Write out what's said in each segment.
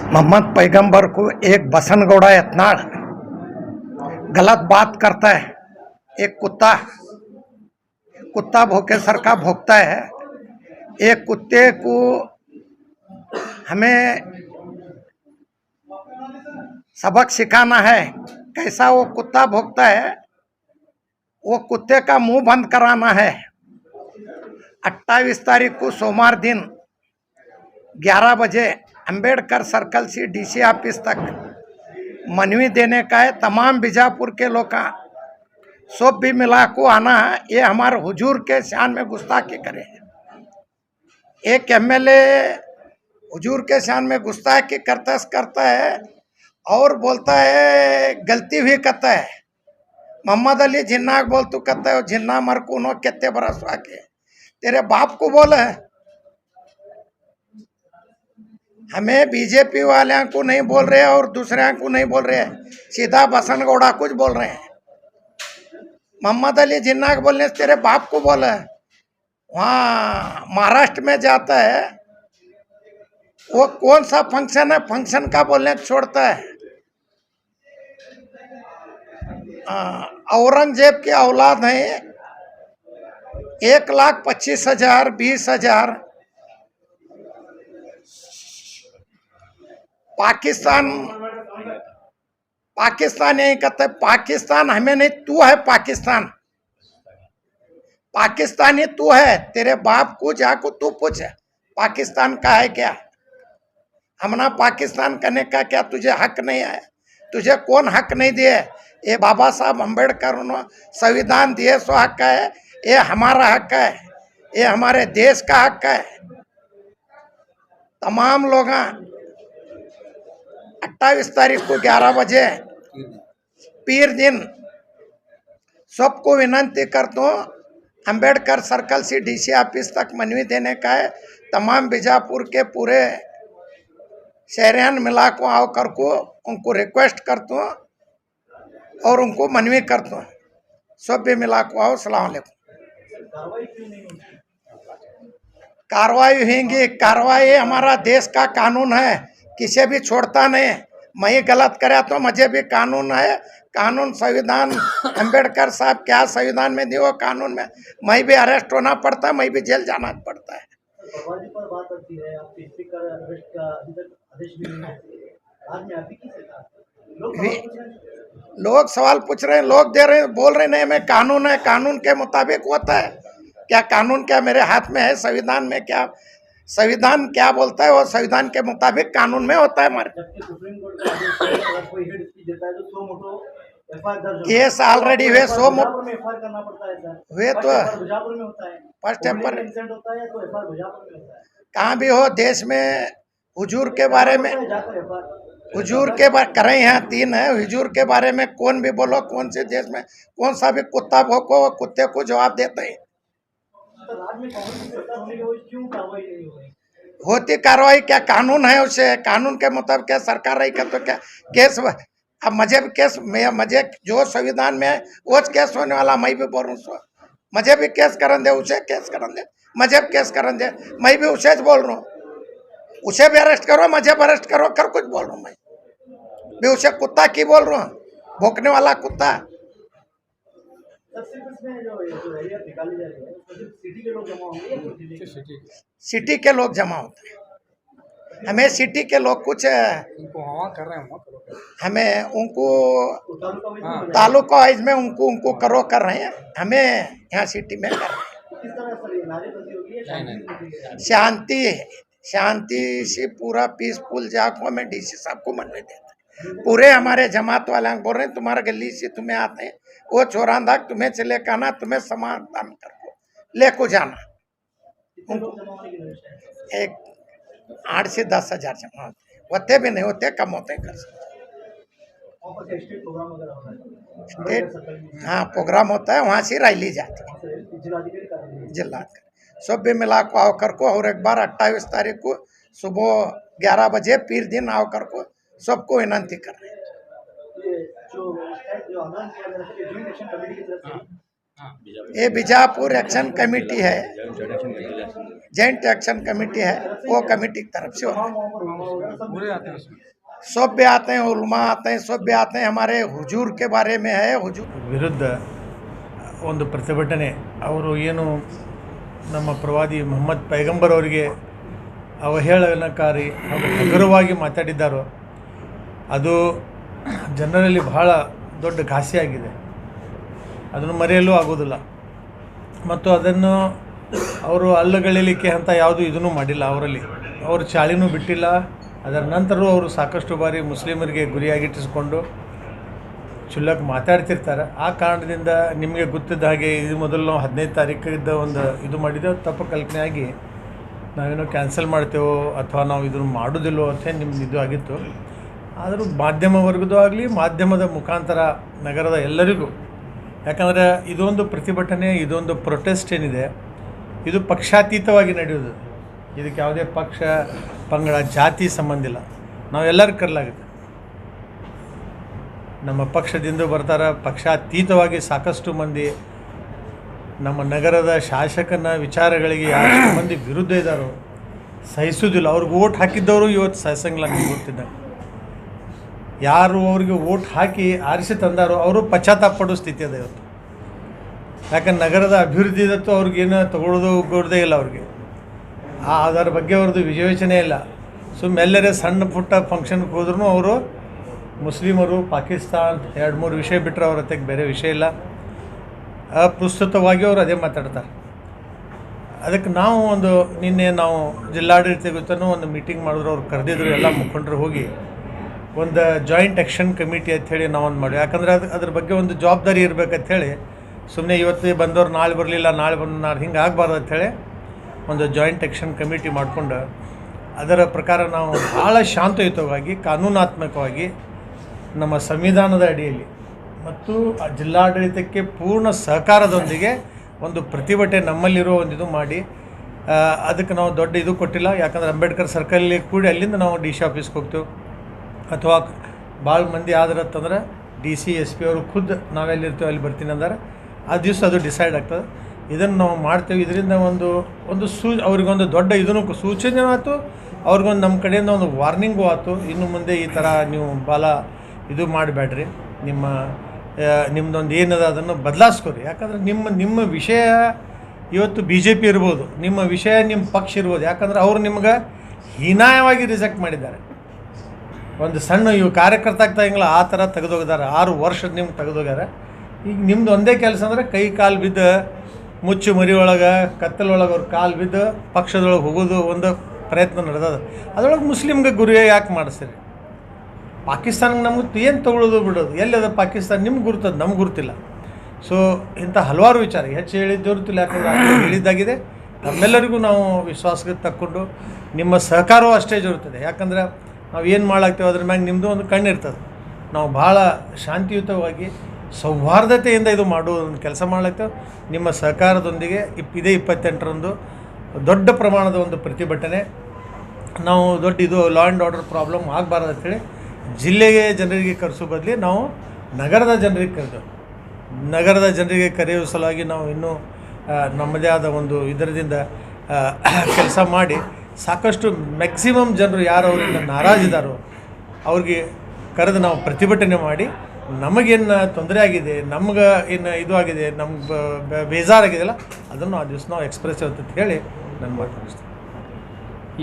मोहम्मद पैगंबर को एक बसनगौड़ा यत्नाड़ गलत बात करता है। एक कुत्ता कुत्ता भूखे सर का भोगता है। एक कुत्ते को हमें सबक सिखाना है, कैसा वो कुत्ता भोगता है। वो कुत्ते का मुंह बंद कराना है। 28 तारीख को सोमवार दिन 11 बजे अंबेडकर सर्कल से डीसी ऑफिस तक मनवी देने का है। तमाम बीजापुर के लोग सब भी मिला को आना है। ये हमारे हुजूर के शान में गुस्ताखी करे। एक एमएलए हुजूर के शान में गुस्ताखी करता है और बोलता है गलती हुई कहता है। मोहम्मद अली जिन्ना बोल तू कहता है जिन्ना मर को नो कितने बरस वाके तेरे बाप को बोल है। हमें बीजेपी वाले को नहीं बोल रहे और दूसरे को नहीं बोल रहे, सीधा बसनगौड़ा कुछ बोल रहे हैं। मोहम्मद अली जिन्ना को बोलने से तेरे बाप को बोला है। वहाँ महाराष्ट्र में जाता है, वो कौन सा फंक्शन है, फंक्शन का बोलने छोड़ता है। औरंगजेब की औलाद है। 1,25,000 20,000 पाकिस्तान यही कहता है। पाकिस्तान हमें नहीं, तू है पाकिस्तान। पाकिस्तानी तू है। तेरे बाप को जाको तू पूछ पाकिस्तान का है क्या। हमना पाकिस्तान करने का क्या तुझे हक नहीं है। तुझे कौन हक नहीं दिए। ये बाबा साहब अम्बेडकर उन्होंने संविधान दिए सो हक है। ये हमारा हक है, ये हमारे देश का हक है। तमाम लोग 28 तारीख को 11 बजे पीर दिन सबको विनंती करता हूँ, अंबेडकर सर्कल से डीसी ऑफिस तक मनवी देने का है। तमाम बीजापुर के पूरे शहरियान मिला को आओ कर को उनको रिक्वेस्ट करता हूँ और उनको मनवी करता हूँ। सब भी मिला को आओ। सलाम अलैकुम। कार्रवाई होंगी। कार्रवाई हमारा देश का कानून है, किसे भी छोड़ता नहीं। मैं ही गलत करे तो मुझे भी कानून है। कानून संविधान अंबेडकर साहब क्या संविधान में दिए वो कानून में मैं भी अरेस्ट होना पड़ता है, मैं भी जेल जाना पड़ता है। लोग सवाल पूछ रहे हैं, लोग दे रहे हैं, बोल रहे नहीं मैं कानून है, कानून के मुताबिक होता है। क्या कानून क्या मेरे हाथ में है। संविधान में क्या, संविधान क्या बोलता है वो संविधान के मुताबिक कानून में होता है। हमारे केस ऑलरेडी हुए 100 हुए तो फर्स्ट पेपर कहाँ भी हो देश में। हुजूर के बारे में हुजूर के बारे कर रहे हैं 3 है। हुजूर के बारे में कौन भी बोलो, कौन से देश में कौन सा भी कुत्ता भोंको वो कुत्ते को जवाब देते हैं। होती कार्रवाई क्या कानून है, उसे कानून के मुताबिक क्या सरकार रही का तो क्या केस। अब मुझे भी केस मुझे जो संविधान में है वो केस होने वाला। मैं भी बोल रहा हूँ मुझे भी केस करन दे, उसे केस करन दे, मुझे भी केस करन दे। मैं भी उसे बोल रहा हूँ, उसे भी अरेस्ट करो, मुझे भी अरेस्ट करो, कर कुछ बोल रहा हूँ। मैं भी उसे कुत्ता की बोल रहा हूँ, भोंकने वाला कुत्ता। सिटी के लोग जमा होते हैं। हमें सिटी के लोग कुछ कर रहे हैं, हमें उनको तालुका वाइज में उनको कर रहे हैं। हमें यहाँ सिटी में कर रहे हैं। शांति से पूरा पीसफुल जाको हमें डीसी साहब को मनवी देते हैं। पूरे हमारे जमात वाले बोल रहे हैं तुम्हारे गली से तुम्हें आते हैं वो चोरांदा तुम्हें चले कहना, तुम्हें समाधान कर ले को जाना। एक 8 से 10 हजार जमा होते भी नहीं होते, कम होते कर सकते। हाँ प्रोग्राम होता है, वहाँ से रैली जाती है जिला सब भी मिला को आओ कर को। और एक बार 28 तारीख को सुबह 11 बजे पीर दिन आओ कर को सबको विनंती कर रहे हैं। ये बिजापुर एक्शन कमेटी है, जॉइंट एक्शन कमेटी है, वो कमेटी की तरफ से होता है। सब भी आते हैं, उलमा आते हैं, सब भी आते हैं। हमारे हुजूर के बारे में है, हुजूर ವಿರುದ್ಧ ಒಂದು ಪ್ರತಿಭಟನೆ. ಅವರು ಏನು ನಮ್ಮ ಪ್ರವಾದಿ ಮೊಹಮ್ಮದ್ ಪೈಗಂಬರ್ ಅವರಿಗೆ ಅವಹೇಳನಕಾರಿ ಹಾಗೂ ಹಗುರವಾಗಿ ಮಾತಾಡಿದ್ದಾರೋ ಅದು ಜನರಲ್ಲಿ ಬಹಳ ದೊಡ್ಡ ಘಾಸಿಯಾಗಿದೆ. ಅದನ್ನು ಮರೆಯಲು ಆಗೋದಿಲ್ಲ. ಮತ್ತು ಅದನ್ನು ಅವರು ಅಲ್ಲಗಳೆಯಲಿಕ್ಕೆ ಅಂತ ಯಾವುದೂ ಇದನ್ನು ಮಾಡಿಲ್ಲ. ಅವರು ಚಾಳಿನೂ ಬಿಟ್ಟಿಲ್ಲ. ಅದರ ನಂತರವೂ ಅವರು ಸಾಕಷ್ಟು ಬಾರಿ ಮುಸ್ಲಿಮರಿಗೆ ಗುರಿಯಾಗಿಟ್ಟಿಸಿಕೊಂಡು ಚುಲ್ಲಕ್ಕೆ ಮಾತಾಡ್ತಿರ್ತಾರೆ. ಆ ಕಾರಣದಿಂದ ನಿಮಗೆ ಗೊತ್ತಿದ್ದ ಹಾಗೆ ಇದು ಮೊದಲು ನಾವು 15 ತಾರೀಕಿದ್ದ ಒಂದು ಇದು ಮಾಡಿದ್ದೆವು. ತಪ್ಪು ಕಲ್ಪನೆ ಆಗಿ ನಾವೇನೋ ಕ್ಯಾನ್ಸಲ್ ಮಾಡ್ತೇವೋ ಅಥವಾ ನಾವು ಇದನ್ನು ಮಾಡೋದಿಲ್ಲೋ ಅಂತ ನಿಮ್ದು ಇದು ಆಗಿತ್ತು. ಆದರೂ ಮಾಧ್ಯಮ ವರ್ಗದೂ ಆಗಲಿ, ಮಾಧ್ಯಮದ ಮುಖಾಂತರ ನಗರದ ಎಲ್ಲರಿಗೂ, ಯಾಕಂದರೆ ಇದೊಂದು ಪ್ರತಿಭಟನೆ, ಇದೊಂದು ಪ್ರೊಟೆಸ್ಟ್ ಏನಿದೆ, ಇದು ಪಕ್ಷಾತೀತವಾಗಿ ನಡೆಯೋದು. ಇದಕ್ಕೆ ಯಾವುದೇ ಪಕ್ಷ, ಪಂಗಡ, ಜಾತಿ ಸಂಬಂಧ ಇಲ್ಲ. ನಾವೆಲ್ಲರೂ ಕರಲಾಗುತ್ತೆ. ನಮ್ಮ ಪಕ್ಷದಿಂದ ಬರ್ತಾರೆ. ಪಕ್ಷಾತೀತವಾಗಿ ಸಾಕಷ್ಟು ಮಂದಿ ನಮ್ಮ ನಗರದ ಶಾಸಕನ ವಿಚಾರಗಳಿಗೆ ಯಾರು ಮಂದಿ ವಿರುದ್ಧ ಇದ್ದಾರೋ ಸಹಿಸೋದಿಲ್ಲ. ಅವ್ರಿಗೆ ಓಟ್ ಹಾಕಿದ್ದವರು ಇವತ್ತು ಸಹಿಸಂಗಿಲ್ಲ. ನಿಮ್ಗೆ ಗೊತ್ತಿದ್ದ ಯಾರು ಅವ್ರಿಗೆ ಓಟ್ ಹಾಕಿ ಆರಿಸಿ ತಂದಾರೋ ಅವರು ಪಶ್ಚಾತ್ತಾಪ ಪಡೋ ಸ್ಥಿತಿ ಅದ ಇವತ್ತು. ಯಾಕಂದ್ರೆ ನಗರದ ಅಭಿವೃದ್ಧಿ ಇದ್ದತ್ತು ಅವ್ರಿಗೇನು ತಗೊಳ್ಳೋದೇ ಇಲ್ಲ. ಅವ್ರಿಗೆ ಅದರ ಬಗ್ಗೆ ಅವ್ರದ್ದು ವಿವೇಚನೆ ಇಲ್ಲ. ಎಲ್ಲರೇ ಸಣ್ಣ ಪುಟ್ಟ ಫಂಕ್ಷನ್ಗೆ ಹೋದ್ರೂ ಅವರು ಮುಸ್ಲಿಮರು, ಪಾಕಿಸ್ತಾನ್ 2-3 ವಿಷಯ ಬಿಟ್ಟರೆ ಅವ್ರ ಹತ್ತಿಗೆ ಬೇರೆ ವಿಷಯ ಇಲ್ಲ. ಅಪ್ರಸ್ತುತವಾಗಿ ಅವರು ಅದೇ ಮಾತಾಡ್ತಾರೆ. ಅದಕ್ಕೆ ನಿನ್ನೆ ನಾವು ಜಿಲ್ಲಾಡಳಿತ ಗೊತ್ತನೂ ಒಂದು ಮೀಟಿಂಗ್ ಮಾಡಿದ್ರು. ಅವ್ರು ಕರೆದಿದ್ರು, ಎಲ್ಲ ಮುಖಂಡರು ಹೋಗಿ ಒಂದು ಜಾಯಿಂಟ್ ಆ್ಯಕ್ಷನ್ ಕಮಿಟಿ ಅಂಥೇಳಿ ನಾವೊಂದು ಮಾಡಿ. ಯಾಕಂದರೆ ಅದ್ರ ಬಗ್ಗೆ ಒಂದು ಜವಾಬ್ದಾರಿ ಇರಬೇಕಂಥೇಳಿ, ಸುಮ್ಮನೆ ಇವತ್ತು ಬಂದವ್ರು ನಾಳೆ ಬರಲಿಲ್ಲ, ನಾಳೆ ಬಂದು ನಾಳೆ ಹಿಂಗೆ ಆಗಬಾರ್ದು ಅಂಥೇಳಿ ಒಂದು ಜಾಯಿಂಟ್ ಆ್ಯಕ್ಷನ್ ಕಮಿಟಿ ಮಾಡಿಕೊಂಡು ಅದರ ಪ್ರಕಾರ ನಾವು ಭಾಳ ಶಾಂತಯುತವಾಗಿ, ಕಾನೂನಾತ್ಮಕವಾಗಿ ನಮ್ಮ ಸಂವಿಧಾನದ ಅಡಿಯಲ್ಲಿ ಮತ್ತು ಜಿಲ್ಲಾಡಳಿತಕ್ಕೆ ಪೂರ್ಣ ಸಹಕಾರದೊಂದಿಗೆ ಒಂದು ಪ್ರತಿಭಟನೆ ನಮ್ಮಲ್ಲಿರೋ ಒಂದು ಇದು ಮಾಡಿ, ಅದಕ್ಕೆ ನಾವು ದೊಡ್ಡ ಇದು ಕೊಟ್ಟಿಲ್ಲ. ಯಾಕಂದರೆ ಅಂಬೇಡ್ಕರ್ ಸರ್ಕಲ್ಲಿ ಕೂಡಿ ಅಲ್ಲಿಂದ ನಾವು DC ಆಫೀಸ್ಗೆ ಹೋಗ್ತೇವೆ. ಅಥವಾ ಭಾಳ ಮಂದಿ ಆದ್ರಂತಂದ್ರೆ DC SP ಅವರು ಖುದ್ದು ನಾವೆಲ್ಲಿರ್ತೇವೆ ಅಲ್ಲಿ ಬರ್ತೀನಿ ಅಂದ್ರೆ ಆ ದಿವಸ ಅದು ಡಿಸೈಡ್ ಆಗ್ತದೆ. ಇದನ್ನು ನಾವು ಮಾಡ್ತೇವೆ. ಇದರಿಂದ ಒಂದು ಅವ್ರಿಗೊಂದು ದೊಡ್ಡ ಇದನ್ನು ಸೂಚನೆ ಆಯ್ತು. ಅವ್ರಿಗೊಂದು ನಮ್ಮ ಕಡೆಯಿಂದ ಒಂದು ವಾರ್ನಿಂಗು ಆಯ್ತು. ಇನ್ನು ಮುಂದೆ ಈ ಥರ ನೀವು ಭಾಳ ಇದು ಮಾಡಬೇಡ್ರಿ, ನಿಮ್ಮದೊಂದು ಏನದ ಅದನ್ನು ಬದಲಾಯಿಸ್ಕೊರಿ. ಯಾಕಂದರೆ ನಿಮ್ಮ ವಿಷಯ ಇವತ್ತು BJP ಇರ್ಬೋದು, ನಿಮ್ಮ ವಿಷಯ ನಿಮ್ಮ ಪಕ್ಷ ಇರ್ಬೋದು. ಯಾಕಂದ್ರೆ ಅವರು ನಿಮ್ಗೆ ಹೀನಾಯವಾಗಿ ರಿಜೆಕ್ಟ್ ಮಾಡಿದ್ದಾರೆ. ಒಂದು ಸಣ್ಣ ಕಾರ್ಯಕರ್ತ ಆಗ್ತಾಯಿಲ್ಲ ಆ ಥರ ತೆಗೆದೋಗಿದ್ದಾರೆ. 6 ವರ್ಷ ನಿಮ್ಗೆ ತೆಗೆದೋಗ್ಯಾರ. ಈಗ ನಿಮ್ದು ಒಂದೇ ಕೆಲಸ ಅಂದರೆ ಕೈ ಕಾಲು ಬಿದ್ದು ಮುಚ್ಚು ಮರಿ ಒಳಗೆ ಕತ್ತಲೊಳಗೆ ಅವ್ರ ಕಾಲು ಬಿದ್ದು ಪಕ್ಷದೊಳಗೆ ಹೋಗೋದು ಒಂದು ಪ್ರಯತ್ನ ನಡೆದದ. ಅದರೊಳಗೆ ಮುಸ್ಲಿಮ್ಗೆ ಗುರಿ ಯಾಕೆ ಮಾಡಿಸ್ತೀರಿ? ಪಾಕಿಸ್ತಾನಕ್ಕೆ ನಮ್ಗೆ ಏನು ತೊಗೊಳೋದು ಬಿಡೋದು ಎಲ್ಲದ ಪಾಕಿಸ್ತಾನ ನಿಮ್ಗೆ ಗುರ್ತದ, ನಮ್ಗೆ ಗುರ್ತಿಲ್ಲ. ಸೊ ಇಂಥ ಹಲವಾರು ವಿಚಾರ ಹೆಚ್ಚು ಹೇಳಿದ್ದು ಇರ್ತಿಲ್ಲ. ಯಾಕಂದರೆ ಹೇಳಿದ್ದಾಗಿದೆ. ನಮ್ಮೆಲ್ಲರಿಗೂ ನಾವು ವಿಶ್ವಾಸಕ್ಕೆ ತಕ್ಕೊಂಡು ನಿಮ್ಮ ಸಹಕಾರವೂ ಅಷ್ಟೇ ಜರುತ್ತದೆ. ಯಾಕಂದರೆ ನಾವು ಏನು ಮಾಡಾಕ್ತೇವೆ ಅದ್ರ ಮ್ಯಾಗೆ ನಿಮ್ಮದು ಒಂದು ಕಣ್ಣಿರ್ತದೆ. ನಾವು ಭಾಳ ಶಾಂತಿಯುತವಾಗಿ ಸೌಹಾರ್ದತೆಯಿಂದ ಇದು ಮಾಡೋ ಒಂದು ಕೆಲಸ ಮಾಡ್ಲಾಗ್ತೇವೆ. ನಿಮ್ಮ ಸಹಕಾರದೊಂದಿಗೆ ಇದೇ 28ರಂದು ದೊಡ್ಡ ಪ್ರಮಾಣದ ಒಂದು ಪ್ರತಿಭಟನೆ ನಾವು ಇದು ಲಾ ಆ್ಯಂಡ್ ಆರ್ಡರ್ ಪ್ರಾಬ್ಲಮ್ ಆಗಬಾರ್ದು ಅಂಥೇಳಿ ಜಿಲ್ಲೆಗೆ ಜನರಿಗೆ ಕರೆಸೋ ಬದಲಿ ನಾವು ನಗರದ ಜನರಿಗೆ ಕರೆದೆವು. ನಗರದ ಜನರಿಗೆ ಕರೆಯುವ ಸಲುವಾಗಿ ನಾವು ಇನ್ನೂ ನಮ್ಮದೇ ಆದ ಒಂದು ಇದರದಿಂದ ಕೆಲಸ ಮಾಡಿ ಸಾಕಷ್ಟು ಮ್ಯಾಕ್ಸಿಮಮ್ ಜನರು ಯಾರು ಅವರಿಂದ ನಾರಾಜಿದ್ದಾರೋ ಅವ್ರಿಗೆ ಕರೆದು ನಾವು ಪ್ರತಿಭಟನೆ ಮಾಡಿ ನಮಗೇನು ತೊಂದರೆ ಆಗಿದೆ, ನಮ್ಗೆ ಏನು ಇದು ಆಗಿದೆ, ನಮ್ಗೆ ಬೇಜಾರಾಗಿದೆಯಲ್ಲ ಅದನ್ನು ಆ ದಿವಸ ನಾವು ಎಕ್ಸ್ಪ್ರೆಸ್ ಅಂತ ಹೇಳಿ ನಾನು ಮಾತಾಡಿಸ್ತೀನಿ.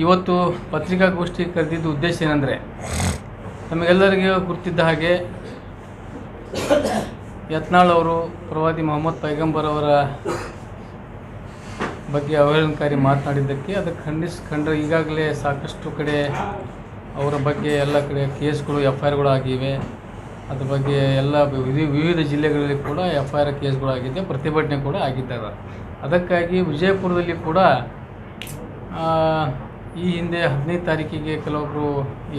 ಇವತ್ತು ಪತ್ರಿಕಾಗೋಷ್ಠಿ ಕರೆದಿದ್ದು ಉದ್ದೇಶ ಏನಂದರೆ, ನಮಗೆಲ್ಲರಿಗೂ ಗುರ್ತಿದ್ದ ಹಾಗೆ ಯತ್ನಾಳ್ ಅವರು ಪ್ರವಾದಿ ಮೊಹಮ್ಮದ್ ಪೈಗಂಬರ್ ಅವರ ಬಗ್ಗೆ ಅವಹೇಳನಕಾರಿ ಮಾತನಾಡಿದ್ದಕ್ಕೆ ಅದಕ್ಕೆ ಖಂಡಿಸ್ಕೊಂಡ್ರೆ ಈಗಾಗಲೇ ಸಾಕಷ್ಟು ಕಡೆ ಅವರ ಬಗ್ಗೆ ಎಲ್ಲ ಕಡೆ ಕೇಸ್ಗಳು FIRಗಳು ಆಗಿವೆ. ಅದ್ರ ಬಗ್ಗೆ ಎಲ್ಲ ವಿವಿಧ ಜಿಲ್ಲೆಗಳಲ್ಲಿ ಕೂಡ FIR ಕೇಸ್ಗಳು ಆಗಿದೆ, ಪ್ರತಿಭಟನೆ ಕೂಡ ಆಗಿದ್ದಾರೆ. ಅದಕ್ಕಾಗಿ ವಿಜಯಪುರದಲ್ಲಿ ಕೂಡ ಈ ಹಿಂದೆ 15 ತಾರೀಕಿಗೆ ಕೆಲವೊಬ್ಬರು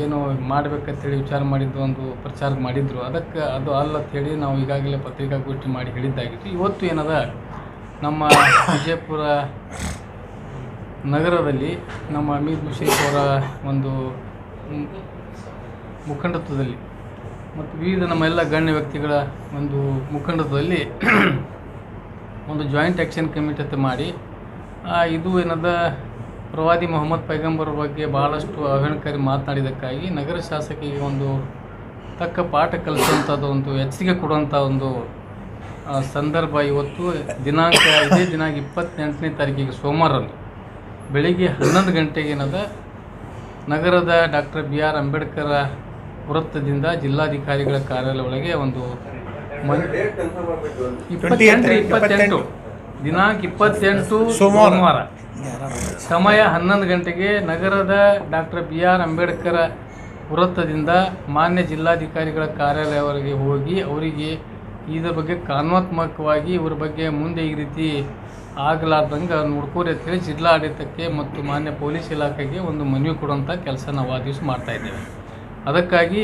ಏನು ಮಾಡಬೇಕಂತೇಳಿ ವಿಚಾರ ಮಾಡಿದ್ದು ಒಂದು ಪ್ರಚಾರ ಮಾಡಿದ್ರು. ಅದಕ್ಕೆ ಅದು ಅಲ್ಲ ಅಂಥೇಳಿ ನಾವು ಈಗಾಗಲೇ ಪತ್ರಿಕಾಗೋಷ್ಠಿ ಮಾಡಿ ಹೇಳಿದ್ದಾಗಿತ್ತು. ಇವತ್ತು ಏನದ ನಮ್ಮ ವಿಜಯಪುರ ನಗರದಲ್ಲಿ ನಮ್ಮ ಅಮೀರ್ ಮುಷರೀಫ್ ಅವರ ಒಂದು ಮುಖಂಡತ್ವದಲ್ಲಿ ಮತ್ತು ವಿವಿಧ ನಮ್ಮ ಎಲ್ಲ ಗಣ್ಯ ವ್ಯಕ್ತಿಗಳ ಒಂದು ಮುಖಂಡತ್ವದಲ್ಲಿ ಒಂದು ಜಾಯಿಂಟ್ ಆ್ಯಕ್ಷನ್ ಕಮಿಟಿ ಅಂತ ಮಾಡಿ ಇದು ಏನದ ಪ್ರವಾದಿ ಮೊಹಮ್ಮದ್ ಪೈಗಂಬರ್ ಬಗ್ಗೆ ಭಾಳಷ್ಟು ಅವಹೇಳನಕಾರಿ ಮಾತನಾಡಿದ್ದಕ್ಕಾಗಿ ನಗರ ಶಾಸಕಿಗೆ ಒಂದು ತಕ್ಕ ಪಾಠ ಕಲಿಸುವಂಥದ್ದು ಒಂದು ಎಚ್ಚರಿಕೆ ಕೊಡುವಂಥ ಒಂದು ಸಂದರ್ಭ ಇವತ್ತು ದಿನಾಂಕ ಇದೇ ದಿನಾಂಕ 28ನೇ ತಾರೀಕಿಗೆ ಸೋಮವಾರರಂದು ಬೆಳಿಗ್ಗೆ 11 ಗಂಟೆಗೆ ಏನದ ನಗರದ ಡಾಕ್ಟರ್ BR ಅಂಬೇಡ್ಕರ್ ವೃತ್ತದಿಂದ ಜಿಲ್ಲಾಧಿಕಾರಿಗಳ ಕಾರ್ಯಾಲಯ ಒಳಗೆ ಒಂದು 28 ದಿನಾಂಕ 28 ಸೋಮವಾರ ಸಮಯ 11 ಗಂಟೆಗೆ ನಗರದ ಡಾಕ್ಟರ್ BR ಅಂಬೇಡ್ಕರ್ ವೃತ್ತದಿಂದ ಮಾನ್ಯ ಜಿಲ್ಲಾಧಿಕಾರಿಗಳ ಕಾರ್ಯಾಲಯವರೆಗೆ ಹೋಗಿ ಅವರಿಗೆ ಇದರ ಬಗ್ಗೆ ಕಾನೂನಾತ್ಮಕವಾಗಿ ಇವರ ಬಗ್ಗೆ ಮುಂದೆ ಈ ರೀತಿ ಆಗಲಾರ್ದಂಗೆ ನೋಡ್ಕೋರಿ ಅಂತೇಳಿ ಜಿಲ್ಲಾಡಳಿತಕ್ಕೆ ಮತ್ತು ಮಾನ್ಯ ಪೊಲೀಸ್ ಇಲಾಖೆಗೆ ಒಂದು ಮನವಿ ಕೊಡುವಂಥ ಕೆಲಸ ನಾವು ಆ ದಿವಸ ಮಾಡ್ತಾಯಿದ್ದೇವೆ. ಅದಕ್ಕಾಗಿ